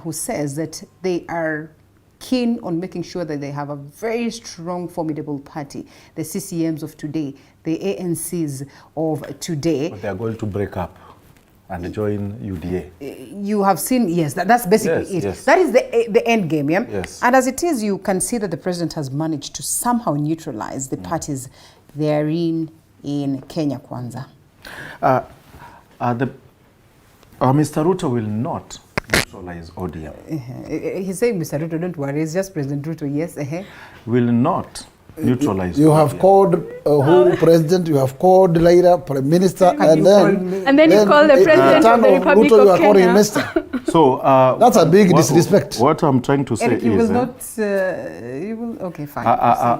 who says that they are keen on making sure that they have a very strong, formidable party, the CCMs of today, the ANCs of today. But they are going to break up and join UDA. You have seen, yes, that's basically it. Yes. That is the end game, yeah? Yes. And as it is, you can see that the president has managed to somehow neutralize the parties therein in Kenya Kwaza. Mr. Ruto will not neutralize ODM. He's saying, Mr. Ruto, don't worry, it's just President Ruto, yes. Will not neutralize You ODM. have called who president, you have called Raila Prime Minister, and then you call the president of the Republic Ruto, you are of calling Kenya. Minister. So that's a big disrespect. What I'm trying to say Eric, you is... will not, you will, okay, fine.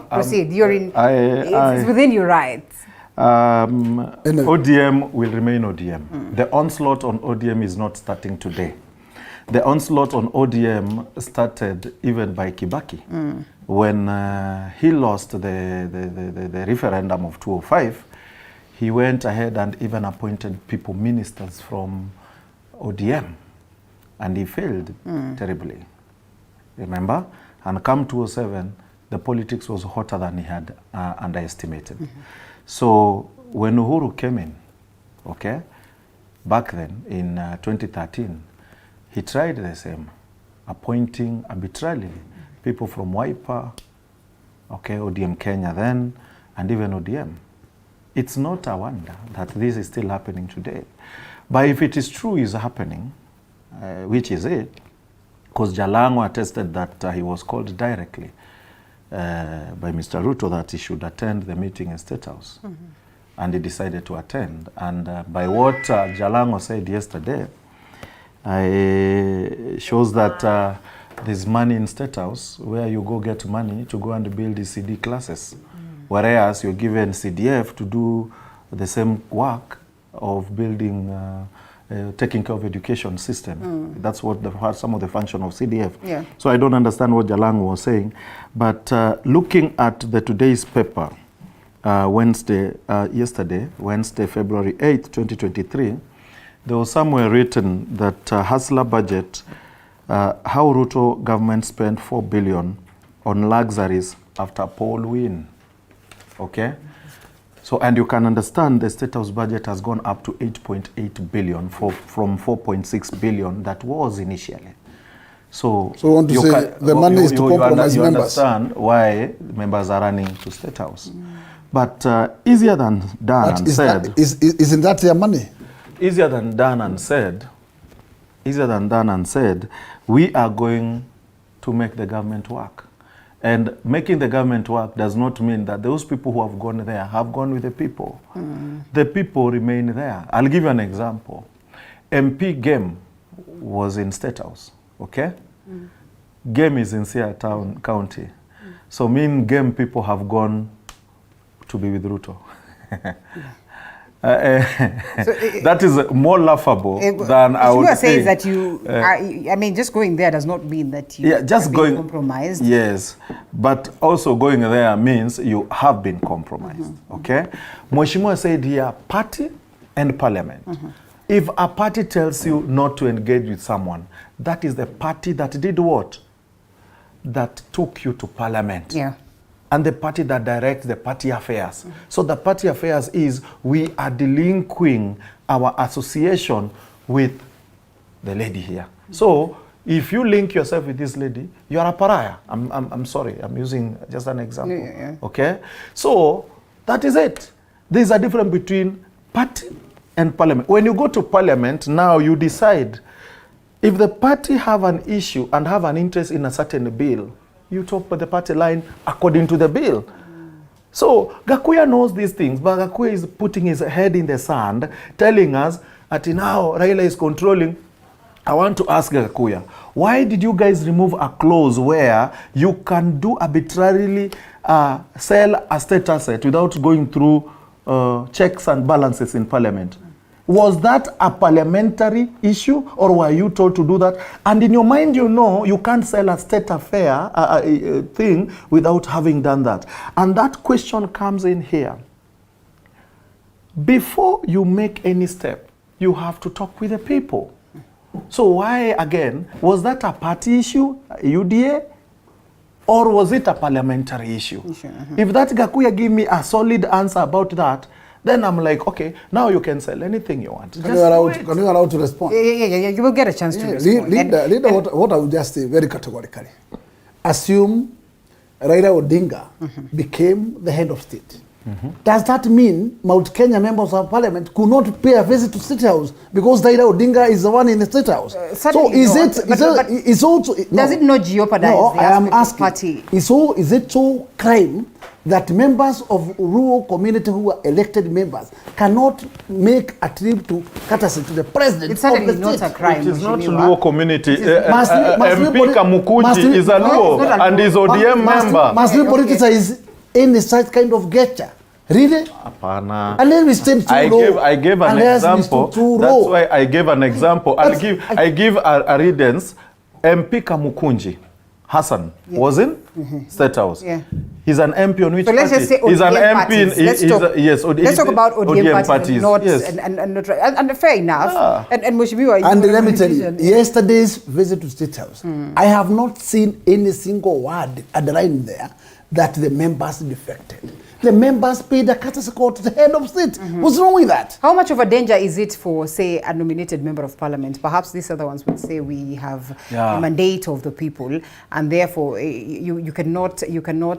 Proceed. You're in, it's within your rights. ODM will remain ODM. The onslaught on ODM is not starting today. The onslaught on ODM started even by Kibaki. When he lost the referendum of 2005, he went ahead and even appointed people, ministers from ODM. And he failed terribly. Remember? And come 2007, the politics was hotter than he had underestimated. So when Uhuru came in, okay, back then in 2013, he tried the same, appointing arbitrarily people from Wiper, okay, ODM Kenya then, and even ODM. It's not a wonder that this is still happening today. But if it is true is happening, which is it, because Jalango attested that he was called directly by Mr. Ruto that he should attend the meeting in State House. And he decided to attend. And by what Jalango said yesterday, shows that there's money in State House where you go get money to go and build the CD classes. Whereas you're given CDF to do the same work of building, taking care of education system. That's what some of the function of CDF. Yeah. So I don't understand what Jalango was saying. But looking at the today's paper, yesterday, Wednesday, February 8th, 2023, there was somewhere written that Hustler budget, how Ruto government spent 4 billion on luxuries after poll win. Okay? So, and you can understand the State House budget has gone up to 8.8 billion from 4.6 billion that was initially. So you want to say the money is to compromise you members. understand why members are running to State House. But easier than done and said. Isn't that their money? Easier than done and said, we are going to make the government work. And making the government work does not mean that those people who have gone there have gone with the people. The people remain there. I'll give you an example. MP Game was in State House, okay? Game is in Siaya Town County. So Game people have gone to be with Ruto. That is more laughable than I would say. That you are, I mean, just going there does not mean that you just are going compromised. Yes, but also going there means you have been compromised. Okay, Mheshimiwa said here, party and parliament. If a party tells you not to engage with someone, that is the party that did what? That took you to parliament. Yeah. And the party that directs the party affairs. So the party affairs is we are delinquing our association with the lady here. So if you link yourself with this lady, you are a pariah. I'm sorry, I'm using just an example. Okay? So that is it. There's a difference between party and parliament. When you go to parliament, now you decide if the party have an issue and have an interest in a certain bill, you talk about the party line according to the bill. So Gakuya knows these things, but Gakuya is putting his head in the sand, telling us that now Raila is controlling. I want to ask Gakuya, why did you guys remove a clause where you can do arbitrarily sell a state asset without going through checks and balances in parliament? Was that a parliamentary issue, or were you told to do that? And in your mind, you know you can't sell a state affair thing without having done that. And that question comes in here. Before you make any step, you have to talk with the people. So why, again, was that a party issue, a UDA, or was it a parliamentary issue? If that Gakuya give me a solid answer about that, then I'm like, okay, now you can sell anything you want. Can you allow to respond? Yeah, you will get a chance to respond. Leader, what I would just say very categorically, assume Raila Odinga became the head of state. Does that mean Mount Kenya members of parliament could not pay a visit to State House because Raila Odinga is the one in the State House? So is does it not jeopardize the aspect of party? Is it so crime that members of rural community who are elected members cannot make a trip to courtesy to the president? It's certainly not a crime. It is not Luo community. MP Kamukunji is a Luo and is ODM member. Must we politicize any such kind of gesture? Really? Apana. And then we stand too low. I gave an example. That's why I gave an example. I give a readings. MP Kamukunji Hassan was in State House. He's an MP on which so let's party? Just say He's an MP in, let's talk about ODM parties. Not, yes. and fair enough. And Mheshimiwa, and let me tell you, yesterday's visit to State House, I have not seen any single word underlined there that the members defected. The members paid a courtesy call to the head of state. What's wrong with that? How much of a danger is it for, say, a nominated member of parliament? Perhaps these other ones would say we have a mandate of the people, and therefore you cannot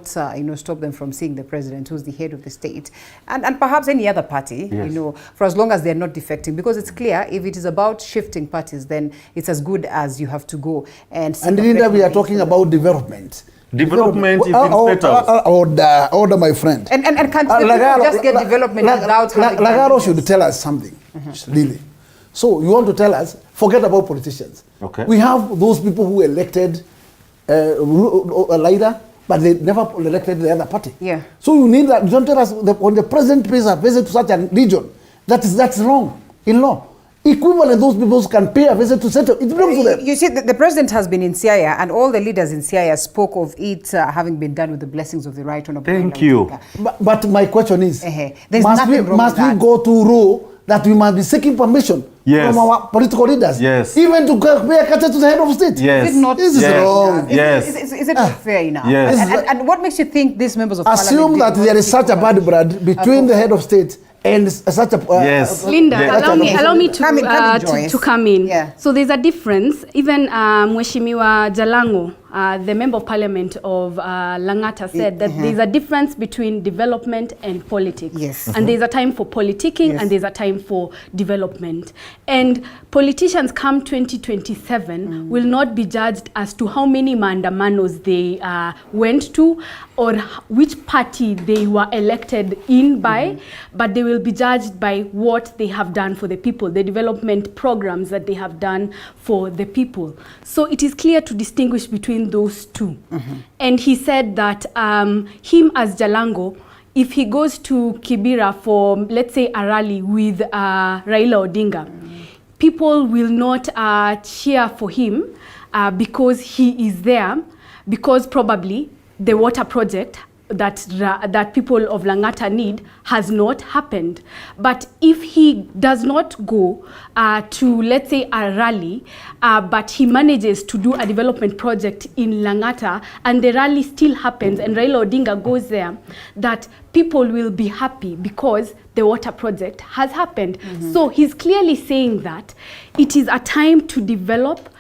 stop them from seeing the president, who's the head of the state, and perhaps any other party, for as long as they're not defecting, because it's clear if it is about shifting parties, then it's as good as you have to go. And Linda, we are talking about development. Development is in State House. Order, my friend. And can't people just get development without having... Lagaro should tell us something, really. So you want to tell us, forget about politicians. Okay. We have those people who elected a leader, but they never elected the other party. Yeah. So you need that. You don't tell us when the president pays a visit to such a region, that's wrong in law. Equivalent, those people can pay a visit to settle. It belongs to them. You see, the president has been in Siaya, and all the leaders in Siaya spoke of it having been done with the blessings of the right honorable. Thank you. But my question is, must we go to rule that we must be seeking permission from our political leaders? Yes. Even to pay a courtesy to the head of state? Yes. Is it not this is wrong. Is it not fair enough? Yes. And what makes you think these members of parliament... Assume that there is such a bad blood between the head of state and such a... Linda, allow me to come in. Yeah. So there's a difference. Even Mheshimiwa Jalango, the member of parliament of Langata, said that there's a difference between development and politics. Yes. And there's a time for politicking and there's a time for development. And politicians come 2027 will not be judged as to how many maandamanos they went to or which party they were elected in by, but they will be judged by what they have done for the people, the development programs that they have done for the people. So it is clear to distinguish between those two. And he said that him as Jalango, if he goes to Kibera for, let's say, a rally with Raila Odinga, people will not cheer for him because he is there, because probably the water project that people of Langata need has not happened. But if he does not go to, let's say, a rally, but he manages to do a development project in Langata, and the rally still happens, and Raila Odinga goes there, that people will be happy because the water project has happened. So he's clearly saying that it is a time to develop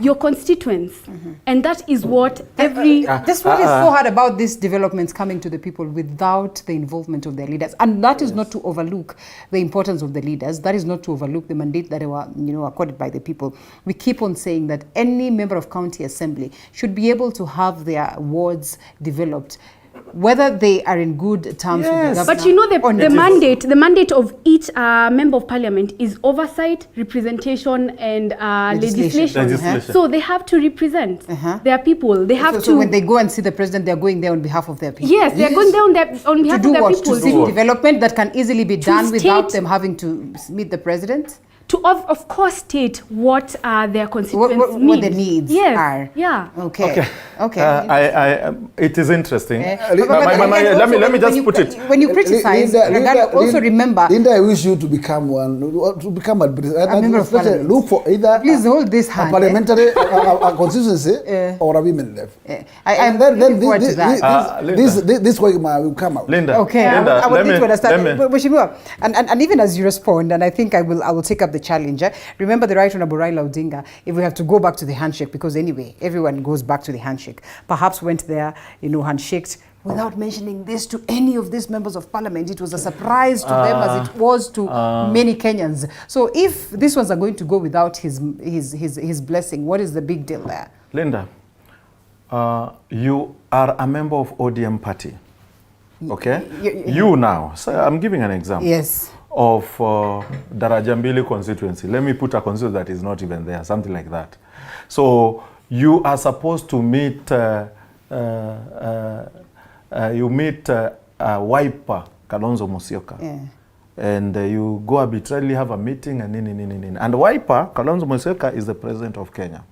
your constituents, and that is what every... That's what is so hard about these developments coming to the people without the involvement of their leaders. And that is not to overlook the importance of the leaders. That is not to overlook the mandate that they were accorded by the people. We keep on saying that any member of county assembly should be able to have their wards developed whether they are in good terms with the government. But you know the mandate of each member of parliament is oversight, representation, and legislation. So they have to represent their people. They have to. So when they go and see the president, they are going there on behalf of their people. Yes, they are going there on behalf of their people. To see development that can easily be done without them having to meet the president. To of course state what their constituents need. What the needs are. Yeah. Okay. It is interesting. Let me just put it. When you criticize, also remember. Linda, I wish you to become a member of parliament. Look for either please hold this hand, a parliamentary a constituency or a women left. And then this way will come out. Linda. Okay. Linda, I would need to understand. And even as you respond, and I think I will take up the challenge. Remember the Right Honorable Raila Odinga, if we have to go back to the handshake, because anyway, everyone goes back to the handshake, perhaps went there, handshaked without mentioning this to any of these members of parliament. It was a surprise to them as it was to many Kenyans. So if these ones are going to go without his blessing, what is the big deal there? Linda, you are a member of ODM party, okay? You now, so I'm giving an example. Yes. Of Darajambili constituency. Let me put a constituency that is not even there, something like that. So you are supposed to meet, Wiper Kalonzo Musyoka. Yeah. And you go arbitrarily have a meeting and And Wiper Kalonzo Musyoka is the president of Kenya.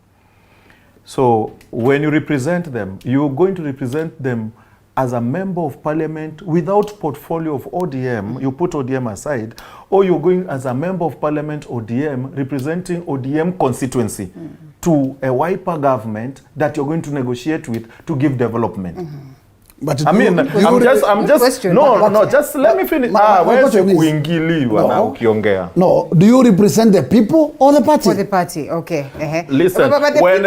So when you represent them, you're going to represent them as a member of parliament without portfolio of ODM, you put ODM aside, or you're going as a member of parliament ODM, representing ODM constituency to a Wiper government that you're going to negotiate with to give development. But just let me finish. No, do you represent the people or the party? For the party, okay. Listen, when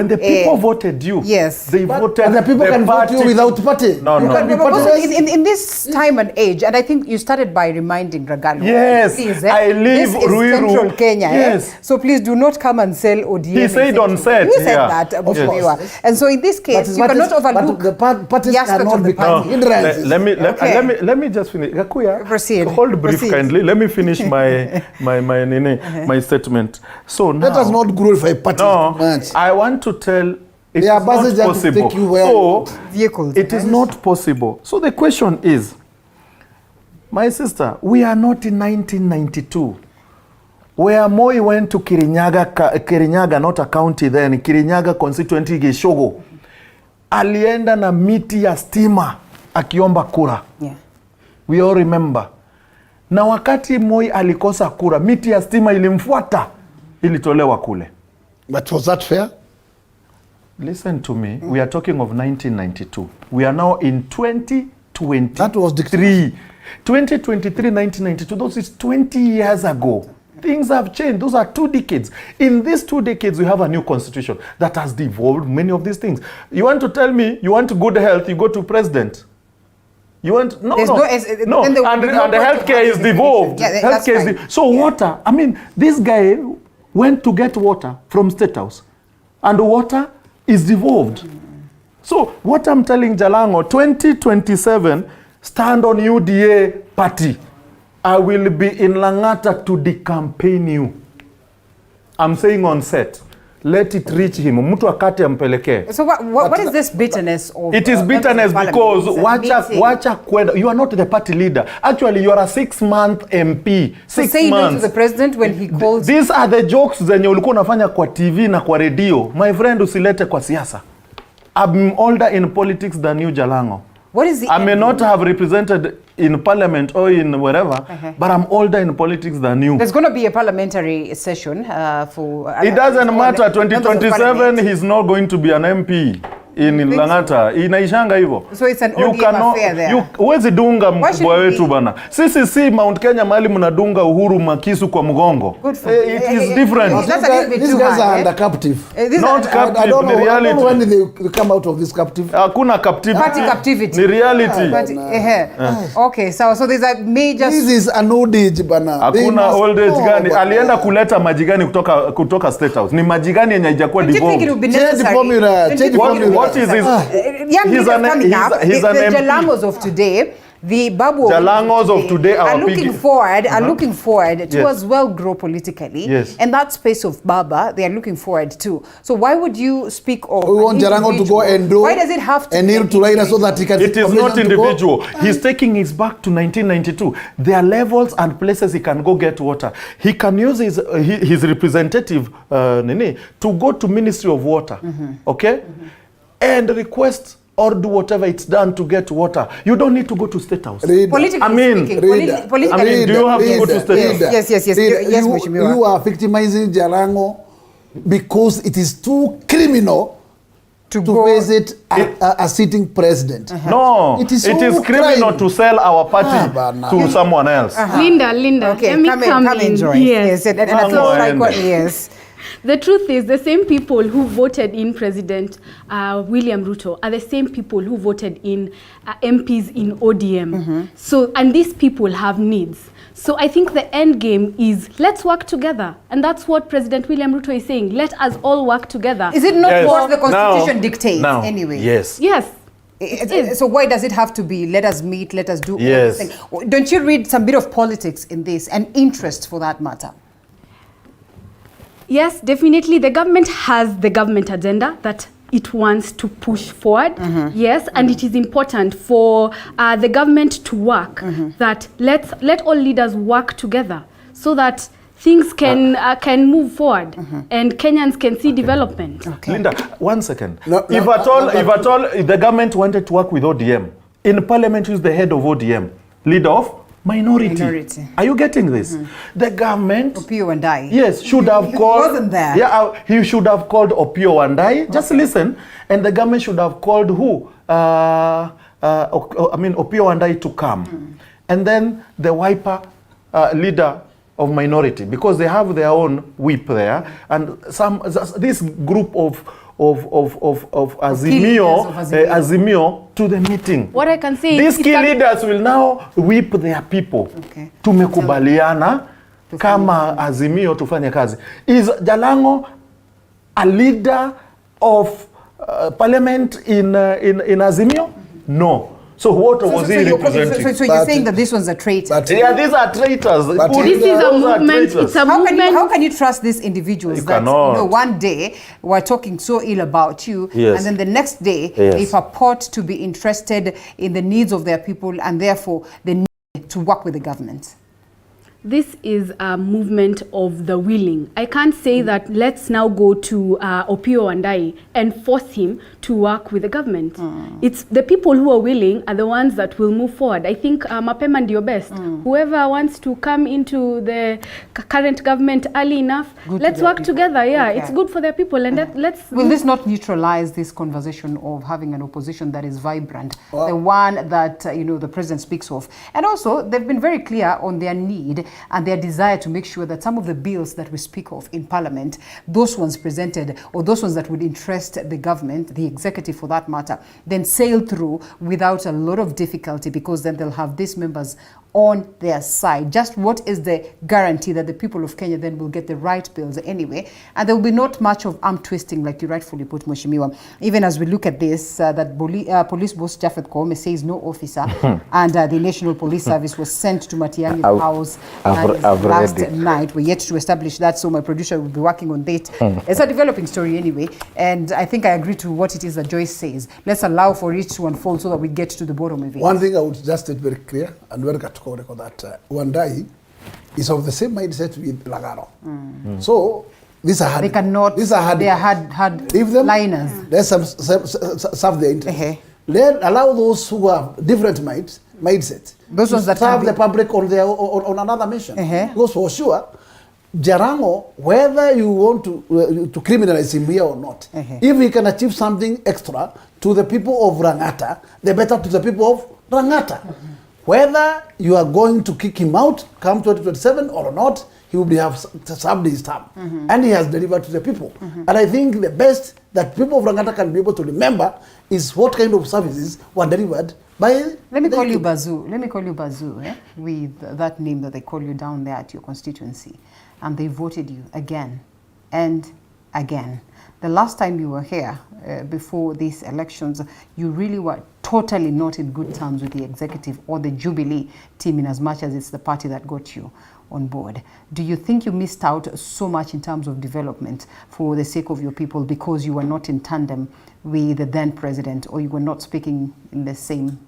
the people voted you, yes, they voted. And the people can vote you without party. No. In this time and age, and I think you started by reminding Ragalo. Yes, please, I live this is Central Kenya. Yes, so please do not come and sell ODM. He said on set. You said that, and so in this case, you cannot overlook the parties cannot become hindrances. Let me just finish. Gakuya, proceed. Hold brief kindly. Let me finish my statement. So now, let us not glorify parties too much. I want to tell it is not possible. So vehicles. It is not possible. So the question is, my sister, we are not in 1992. Where Moi went to Kirinyaga, not a county then, Kirinyaga constituency Geshogo. Alienda na miti ya stima akiomba kura. Yeah. We all remember. Na wakati Moi alikosa kura, miti ya stima ilimfuata, ilitolewa kule. But was that fair? Listen to me. We are talking of 1992. We are now in 2023. That was 2023, 1992. Those is 20 years ago. Things have changed. Those are 2 decades. In these 2 decades, we have a new constitution that has devolved many of these things. You want to tell me you want good health, you go to president. You want and the healthcare is devolved. Yeah, healthcare is so water. I mean, this guy went to get water from State House, and the water is devolved. So what I'm telling Jalango, 2027, stand on UDA party. I will be in Langata to decampaign you. I'm saying on set. Let it reach him. Mtu akate ampeleke. So what is this bitterness of? It is bitterness because wacha kwenda. You are not the party leader. Actually, you are a 6-month MP. 6 months. Say no to the president when he calls. These are the jokes zenye ulikuwa unafanya kwa TV na kwa radio. My friend, usilete kwa siasa. I'm older in politics than you, Jalango. What is the I may not have represented in parliament or in wherever, but I'm older in politics than you. There's going to be a parliamentary session for... it doesn't matter. 2027, he's not going to be an MP in Langata. Inaishanga hivyo. So it's an ODM affair there. Huwezi dunga mkubwa wetu bana. Sisi si Mount Kenya mahali mnadunga Uhuru makisu kwa mgongo. It is different. These guys are under captive. Not captive, I don't know when they come out of this captive. Hakuna captivity. Party captivity. Ni reality. Okay, so there's a major... This is an old age bana. Hakuna old age gani. Alienda kuleta maji gani kutoka State House. Ni maji gani yenye haijakuwa devolved. Do you think it would be necessary? Change the formula. What is his? Young leaders coming up. The Jalangos of today. The Babu Jalangos of today are looking forward to as well grow politically. Yes. And that space of Baba, they are looking forward to. So why would you speak of? We want Jalango to go and do. Why does it have to? And kneel to Raila so that he can. It is not individual. He's taking his back to 1992. There are levels and places he can go get water. He can use his representative to go to Ministry of Water, okay, and request or do whatever it's done to get water. You don't need to go to State House. Politically speaking, do you have to go to State House? Yes. You are victimizing Jalango because it is too criminal to visit a sitting president. No, it is criminal to sell our party to someone else. Linda, okay, let me come in. Yes. Yes. The truth is, the same people who voted in President William Ruto are the same people who voted in MPs in ODM. So, and these people have needs. So I think the end game is let's work together. And that's what President William Ruto is saying. Let us all work together. Is it not what the Constitution dictates anyway? Yes. Yes. So why does it have to be let us meet, let us do everything? Don't you read some bit of politics in this and interest for that matter? Yes, definitely. The government has the government agenda that it wants to push forward. Yes, and it is important for the government to work that let all leaders work together so that things can move forward and Kenyans can see development. Okay. Linda, 1 second. If at all the government wanted to work with ODM, in Parliament who's the head of ODM, leader of minority. Are you getting this? The government Opio Wandai. Yes, should have called. He wasn't there. Yeah, he should have called Opio Wandai. Just listen, and the government should have called who? Opio Wandai to come, and then the wiper leader of minority, because they have their own whip there, and this group of Azimio to the meeting. What I can say these key leaders will now whip their people. Okay. Tumekubaliana kama Azimio tufanye kazi. Is Jalango a leader of parliament in Azimio? No. So what was he representing? So you're saying that this one's a traitor? Yeah, these are traitors. This is a movement. It's a movement. How can you trust these individuals? You cannot. One day we're talking so ill about you, and then the next day they purport to be interested in the needs of their people, and therefore they need to work with the government. This is a movement of the willing. I can't say that let's now go to Opio Wandai and force him to work with the government. It's the people who are willing are the ones that will move forward. I think mapema ndio best. Whoever wants to come into the current government early enough, let's work together. Yeah, it's good for the people, and let's. Will this not neutralize this conversation of having an opposition that is vibrant, the one that the president speaks of? And also, they've been very clear on their need and their desire to make sure that some of the bills that we speak of in Parliament, those ones presented or those ones that would interest the government, the executive for that matter, then sail through without a lot of difficulty, because then they'll have these members on their side. Just what is the guarantee that the people of Kenya then will get the right bills anyway, and there will be not much of arm twisting like you rightfully put, Mheshimiwa. Even as we look at this, that police boss Japhet Koome says no officer and the National Police Service was sent to Matiangi's house last night. We're yet to establish that, so my producer will be working on that. It's a developing story anyway, and I think I agree to what it is that Joyce says. Let's allow for it to unfold so that we get to the bottom of it. One thing I would just state very clear and very categorical, that Wandai is of the same mindset with Lagaro. So these are hard. They cannot. These are hard. They are hard Leave them. liners. Let serve their interest. Let allow those who have different mindsets. Those ones that serve the public on their on another mission. Because for sure, Jarango, whether you want to criminalize him here or not, if he can achieve something extra to the people of Rangata, the better to the people of Rangata. Whether you are going to kick him out come 2027 or not, he will have served his term. And he has delivered to the people. And I think the best that people of Rangata can be able to remember is what kind of services were delivered by... Let me call you Bazoo. Let me call you Bazoo, with that name that they call you down there at your constituency. And they voted you again and again. The last time you were here, before these elections, you really were totally not in good terms with the executive or the Jubilee team, in as much as it's the party that got you on board. Do you think you missed out so much in terms of development for the sake of your people because you were not in tandem with the then president, or you were not speaking in the same?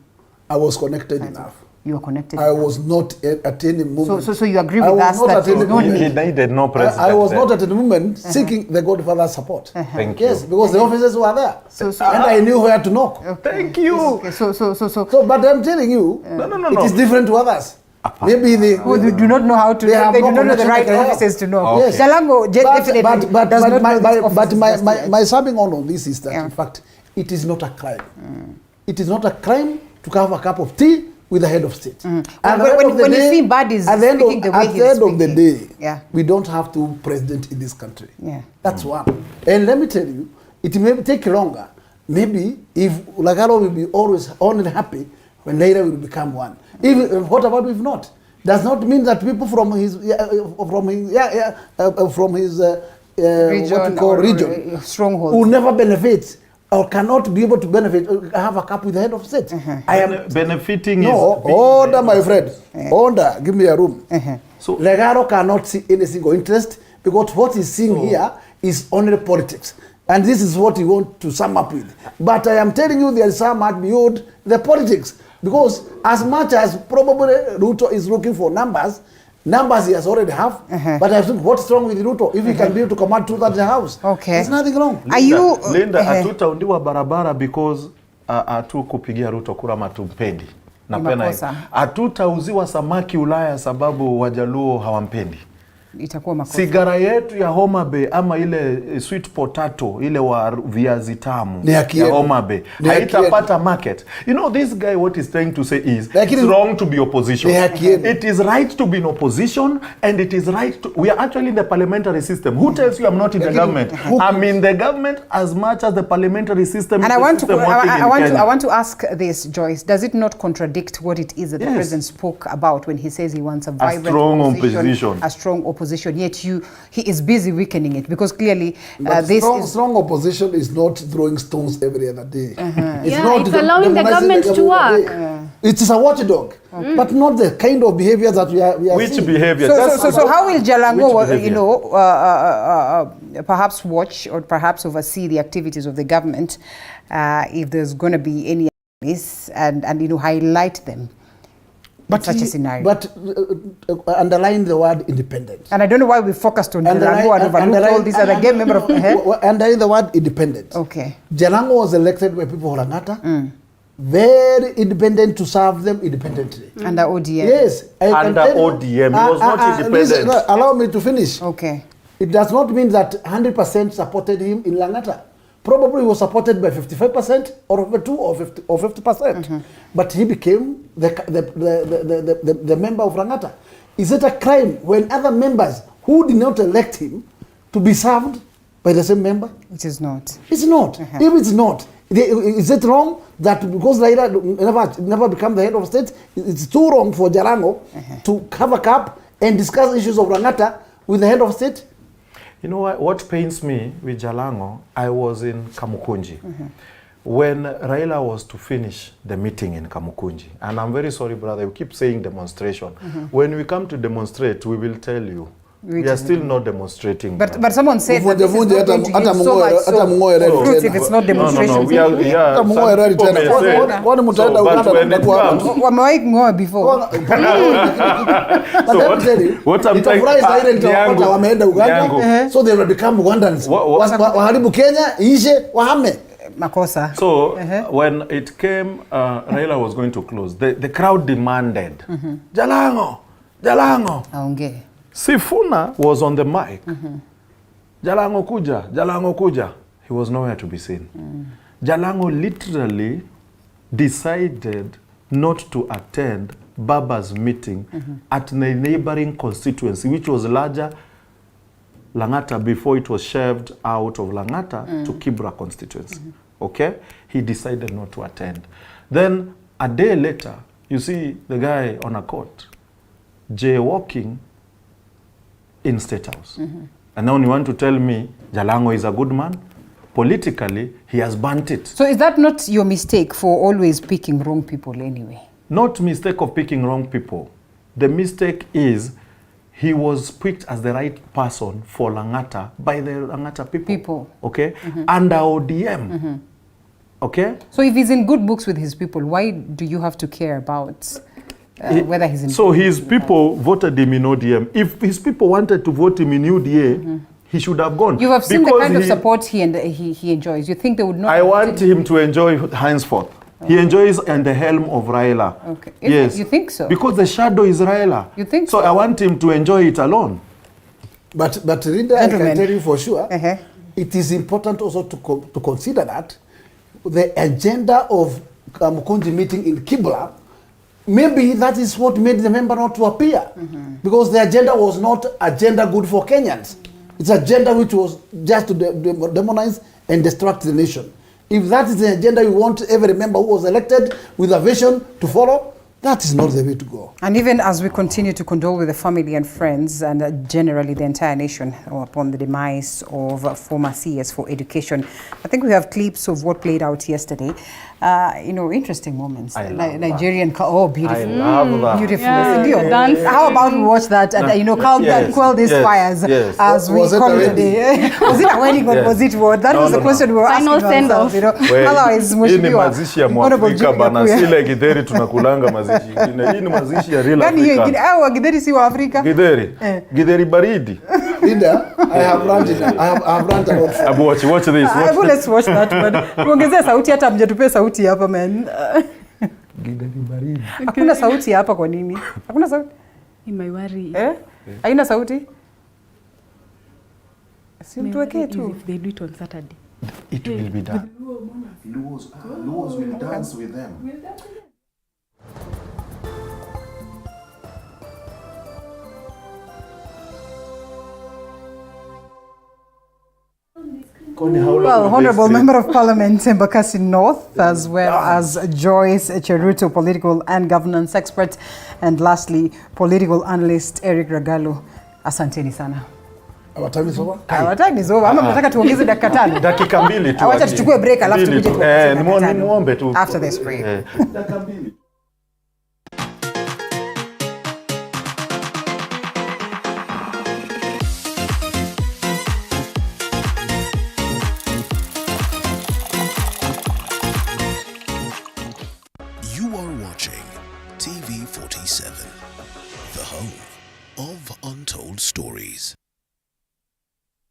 I was connected enough. You were connected I enough. was not at any moment. So you agree with us that there's no need? He needed no president. I was not at the moment seeking the Godfather's support. Thank Yes, you. because the officers were there. And I knew where to knock. Thank you. Okay. So, but I'm telling you, no. it is different to others. Maybe they do not know how to. They do not know the right officers to know. Yes. Jalango definitely does not know these officers. But my subbing on this is that, in fact, it is not a crime. It is not a crime to have a cup of tea with the head of state. And when you see baddies speaking the way at the end of the day, we don't have two presidents in this country. That's one. And let me tell you, it may take longer. Maybe if Lagaro will be always only happy when Raila will become one. Even what about if not? Does not mean that people from his region stronghold will never benefit or cannot be able to benefit, have a cup with the head of state. I am benefiting. No, order, my friend. Order, give me a room. So Legaro cannot see any single interest because what he's seeing here is only politics. And this is what he wants to sum up with. But I am telling you, there is so much beyond the politics. Because as much as probably Ruto is looking for numbers he has already have. But I think what's wrong with Ruto? If he can be able to command 2/3 of the house, there's nothing wrong. Linda, hatutaundiwa barabara because hatukupigia Ruto kura matumpendi. Hatutauziwa samaki Ulaya sababu Wajaluo hawampendi. Itakuwa makosa. Sigara yetu ya Homa Bay ama ile sweet potato ile wa viazi tamu ya Homa Bay haitapata market. You know, this guy what he's trying to say is it's wrong to be opposition. It is right to be in opposition, and it is right to, we are actually in the parliamentary system. Who tells you I'm not in the government? I'm in the government as much as the parliamentary system. And I want to ask this, Joyce. Does it not contradict what it is that the president spoke about when he says he wants a vibrant opposition, a strong opposition? Yet he is busy weakening it, because clearly strong opposition is not throwing stones every other day. It's allowing the government to work. It is a watchdog, but not the kind of behavior that we are Which seeing. behavior? So how will Jalango, perhaps watch or perhaps oversee the activities of the government if there's going to be any and highlight them? But such a scenario. But underline the word independent. And I don't know why we focused on Jalango and overlooked all these other game members. Underline the word independent. Okay. Jalango was elected by people of Langata. Very independent to serve them independently. Under ODM. Yes. Under ODM. He was not independent. Listen, allow me to finish. Okay. It does not mean that 100% supported him in Langata. Probably he was supported by 55% or 52 or 50%. But he became the member of Langata. Is it a crime when other members who did not elect him to be served by the same member? It is not. It's not. If it's not, is it wrong that because Raila never become the head of state, it's too wrong for Jalango to have a cup and discuss issues of Langata with the head of state? You know what pains me with Jalango? I was in Kamukunji when Raila was to finish the meeting in Kamukunji. And I'm very sorry, brother, you keep saying demonstration. When we come to demonstrate, we will tell you. We are still not demonstrating. But someone said that this is not going to give so much fruits if it's not demonstration. No, we are, before. What I'm saying, so they will become Rwandans. Waharibu Kenya, ishe, wahame. Makosa. So when it came, Raila was going to close. The crowd demanded, Jalango. Aongee. Sifuna was on the mic. Jalango kuja. He was nowhere to be seen. Jalango literally decided not to attend Baba's meeting at the neighboring constituency, which was larger Langata before it was shoved out of Langata to Kibra constituency. Okay? He decided not to attend. Then a day later, you see the guy on a court jaywalking in State House. And now you want to tell me Jalango is a good man. Politically, he has burnt it. So is that not your mistake for always picking wrong people anyway? Not mistake of picking wrong people. The mistake is he was picked as the right person for Langata by the Langata people. Okay? Under ODM. Okay? So if he's in good books with his people, why do you have to care about whether he's in So his people voted him in ODM. If his people wanted to vote him in UDA, he should have gone. You have seen the kind of support he enjoys. You think they would not... I want him to enjoy henceforth. He enjoys in the helm of Raila. Okay. Yes. You think so? Because the shadow is Raila. You think so? I want him to enjoy it alone. But Linda, I can tell you for sure, it is important also to consider that the agenda of Mukunji meeting in Kibra, maybe that is what made the member not to appear. Because the agenda was not agenda good for Kenyans. It's an agenda which was just to demonize and destruct the nation. If that is the agenda you want every member who was elected with a vision to follow, that is not the way to go. And even as we continue to condole with the family and friends and generally the entire nation upon the demise of former CS for education, I think we have clips of what played out yesterday. Interesting moments. Nigerian, beautiful. I love that. Beautiful. Yeah, how about we watch that and quell these fires as we call it today? Was it a wedding or was it what? That was the question we were asking ourselves. Otherwise, Githeri si wa Afrika. Githeri baridi. Linda, I have ranted about watch this. Let's watch that one. Tuongezee sauti hata mjatupe sauti hapa man. Githeri baridi. Hakuna sauti hapa kwa nini? Hakuna sauti? Imaiwari. Haina sauti? Simtuwekee tu. If they do it on Saturday. It will be done. Luos will dance with them. Well, Honourable Member of Parliament Embakasi North, as well as Joyce Cheruto, political and governance expert, and lastly, political analyst Eric Ragalo. Asanteni sana. Our time is over? Our time is over. Ama mnataka tuongeze dakika 5? Dakika 2 tu. Acha tuchukue break alafu tukuje muombe tu. After this break. Dakika 2.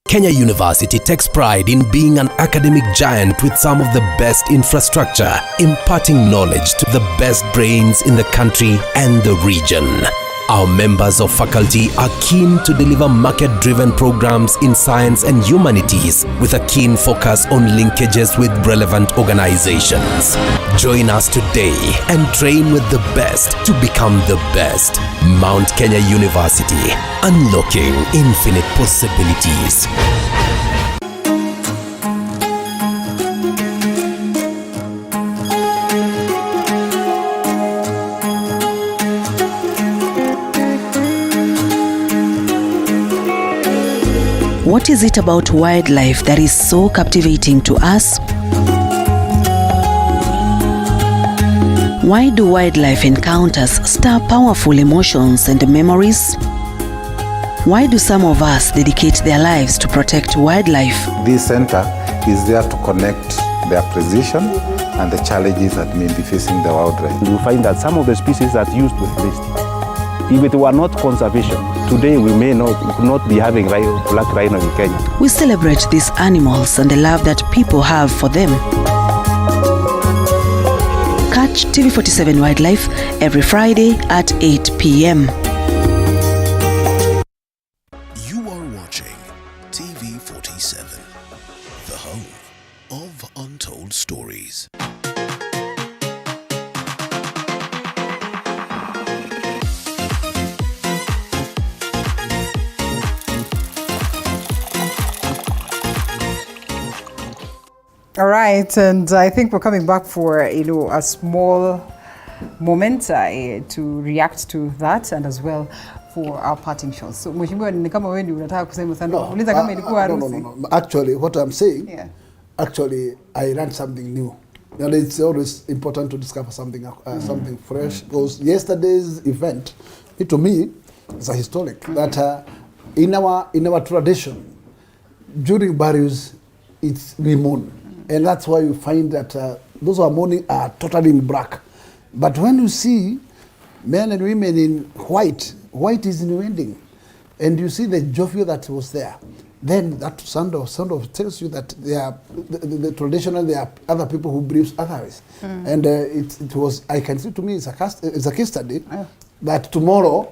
Kenya University takes pride in being an academic giant with some of the best infrastructure, imparting knowledge to the best brains in the country and the region. Our members of faculty are keen to deliver market-driven programs in science and humanities with a keen focus on linkages with relevant organizations. Join us today and train with the best to become the best. Mount Kenya University, unlocking infinite possibilities. What is it about wildlife that is so captivating to us? Why do wildlife encounters stir powerful emotions and memories? Why do some of us dedicate their lives to protect wildlife? This center is there to connect their precision and the challenges that may be facing the wildlife. You find that some of the species that used to exist, if it were not conservation, today we may not be having black rhino in Kenya. We celebrate these animals and the love that people have for them. Catch TV47 Wildlife every Friday at 8 p.m. You are watching TV47, the home of untold stories. All right, and I think we're coming back for a small moment to react to that, and as well for our parting shots. So mheshimiwa, ni kama wewe ndio unataka kusema sana kuuliza kama ilikuwa harusi. No. Actually, what I'm saying, actually, I learned something new. You know, it's always important to discover something something fresh. Because yesterday's event, to me, is a historic. That in our tradition, during burials, we mourn, and that's why you find that those who are mourning are totally in black. But when you see men and women in white is in wedding, and you see the jovial that was there, then that sound of tells you that they are the traditional. There are other people who believe otherwise, and it was. I can see, to me it's a case study that tomorrow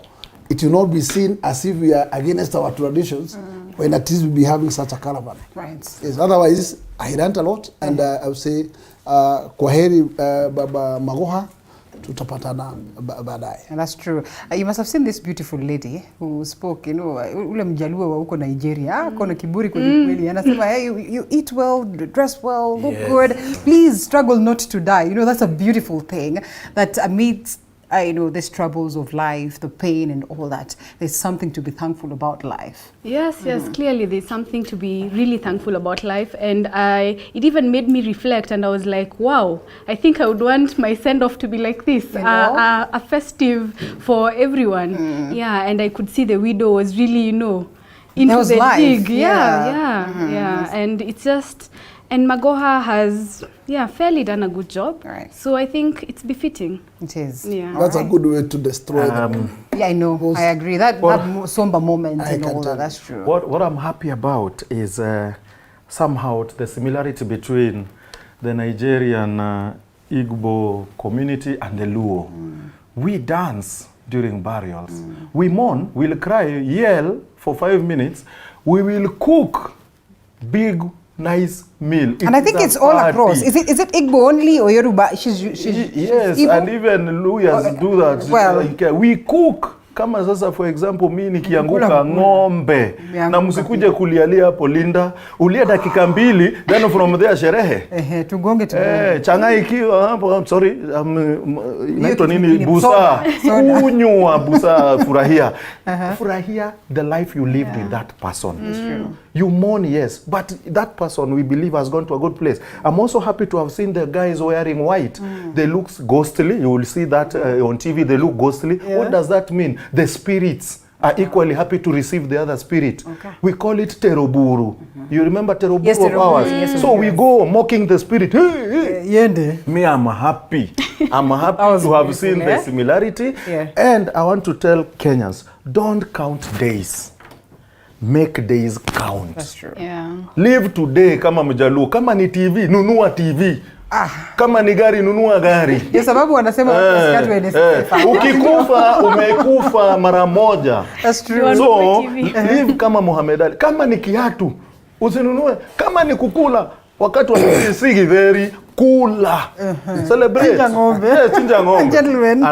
it will not be seen as if we are against our traditions when at least we'll be having such a caravan. Right. Yes. Otherwise, I learned a lot, and I would say, kwaheri Baba Magoha. And that's true. You must have seen this beautiful lady who spoke, you know, ule mjaluo wa huko Nigeria, kona kiburi kweli kweli. Anasema, hey, you eat well, dress well, look good. Please struggle not to die. You know, that's a beautiful thing that amidst these troubles of life, the pain and all that, there's something to be thankful about life. Yes, clearly there's something to be really thankful about life. And it even made me reflect, and I was like, wow, I think I would want my send-off to be like this, a festive for everyone. Yeah, and I could see the widow was really, into the dig. Yeah. And it's just, and Magoha has, fairly done a good job. Right. So I think it's befitting. It is. Yeah. That's a good way to destroy them. Yeah, I know. I agree. That somber moment and all that, that's true. What I'm happy about is somehow the similarity between the Nigerian Igbo community and the Luo. We dance during burials. We mourn, we'll cry, yell for 5 minutes. We will cook big nice meal. And I think it's all across. Is it Igbo only or Yoruba? Yes, and even Luyas do that. Well, we cook. Kama sasa for example mimi nikianguka ng'ombe na msikuje kulialia hapo Linda, ulia dakika 2 then from there sherehe. Tugonge. Changaikiwa hapo, sorry, naitwa nini, busa. Kunywa busa, furahia. Furahia the life you lived with that person. You mourn, yes, but that person we believe has gone to a good place. I'm also happy to have seen the guys wearing white. They look ghostly. You will see that on TV, they look ghostly. What does that mean? The spirits are equally happy to receive the other spirit. We call it teroburu. You remember teroburu? Yes, of ours? Yes, so we go mocking the spirit. Me, I'm happy. I'm happy to have seen the similarity. And I want to tell Kenyans, don't count days. Make days count. That's true. Live today kama mjaluo. Kama ni TV, nunua TV. Kama ni gari, nunua gari. Yes, sababu wanasema ukikufa umekufa mara moja. That's true. So live kama Muhammad Ali. Kama ni kiatu usinunue. Kama ni kukula wakati wa sigi very kula. Celebrate. Chinja ng'ombe. Chinja ng'ombe. Gentlemen.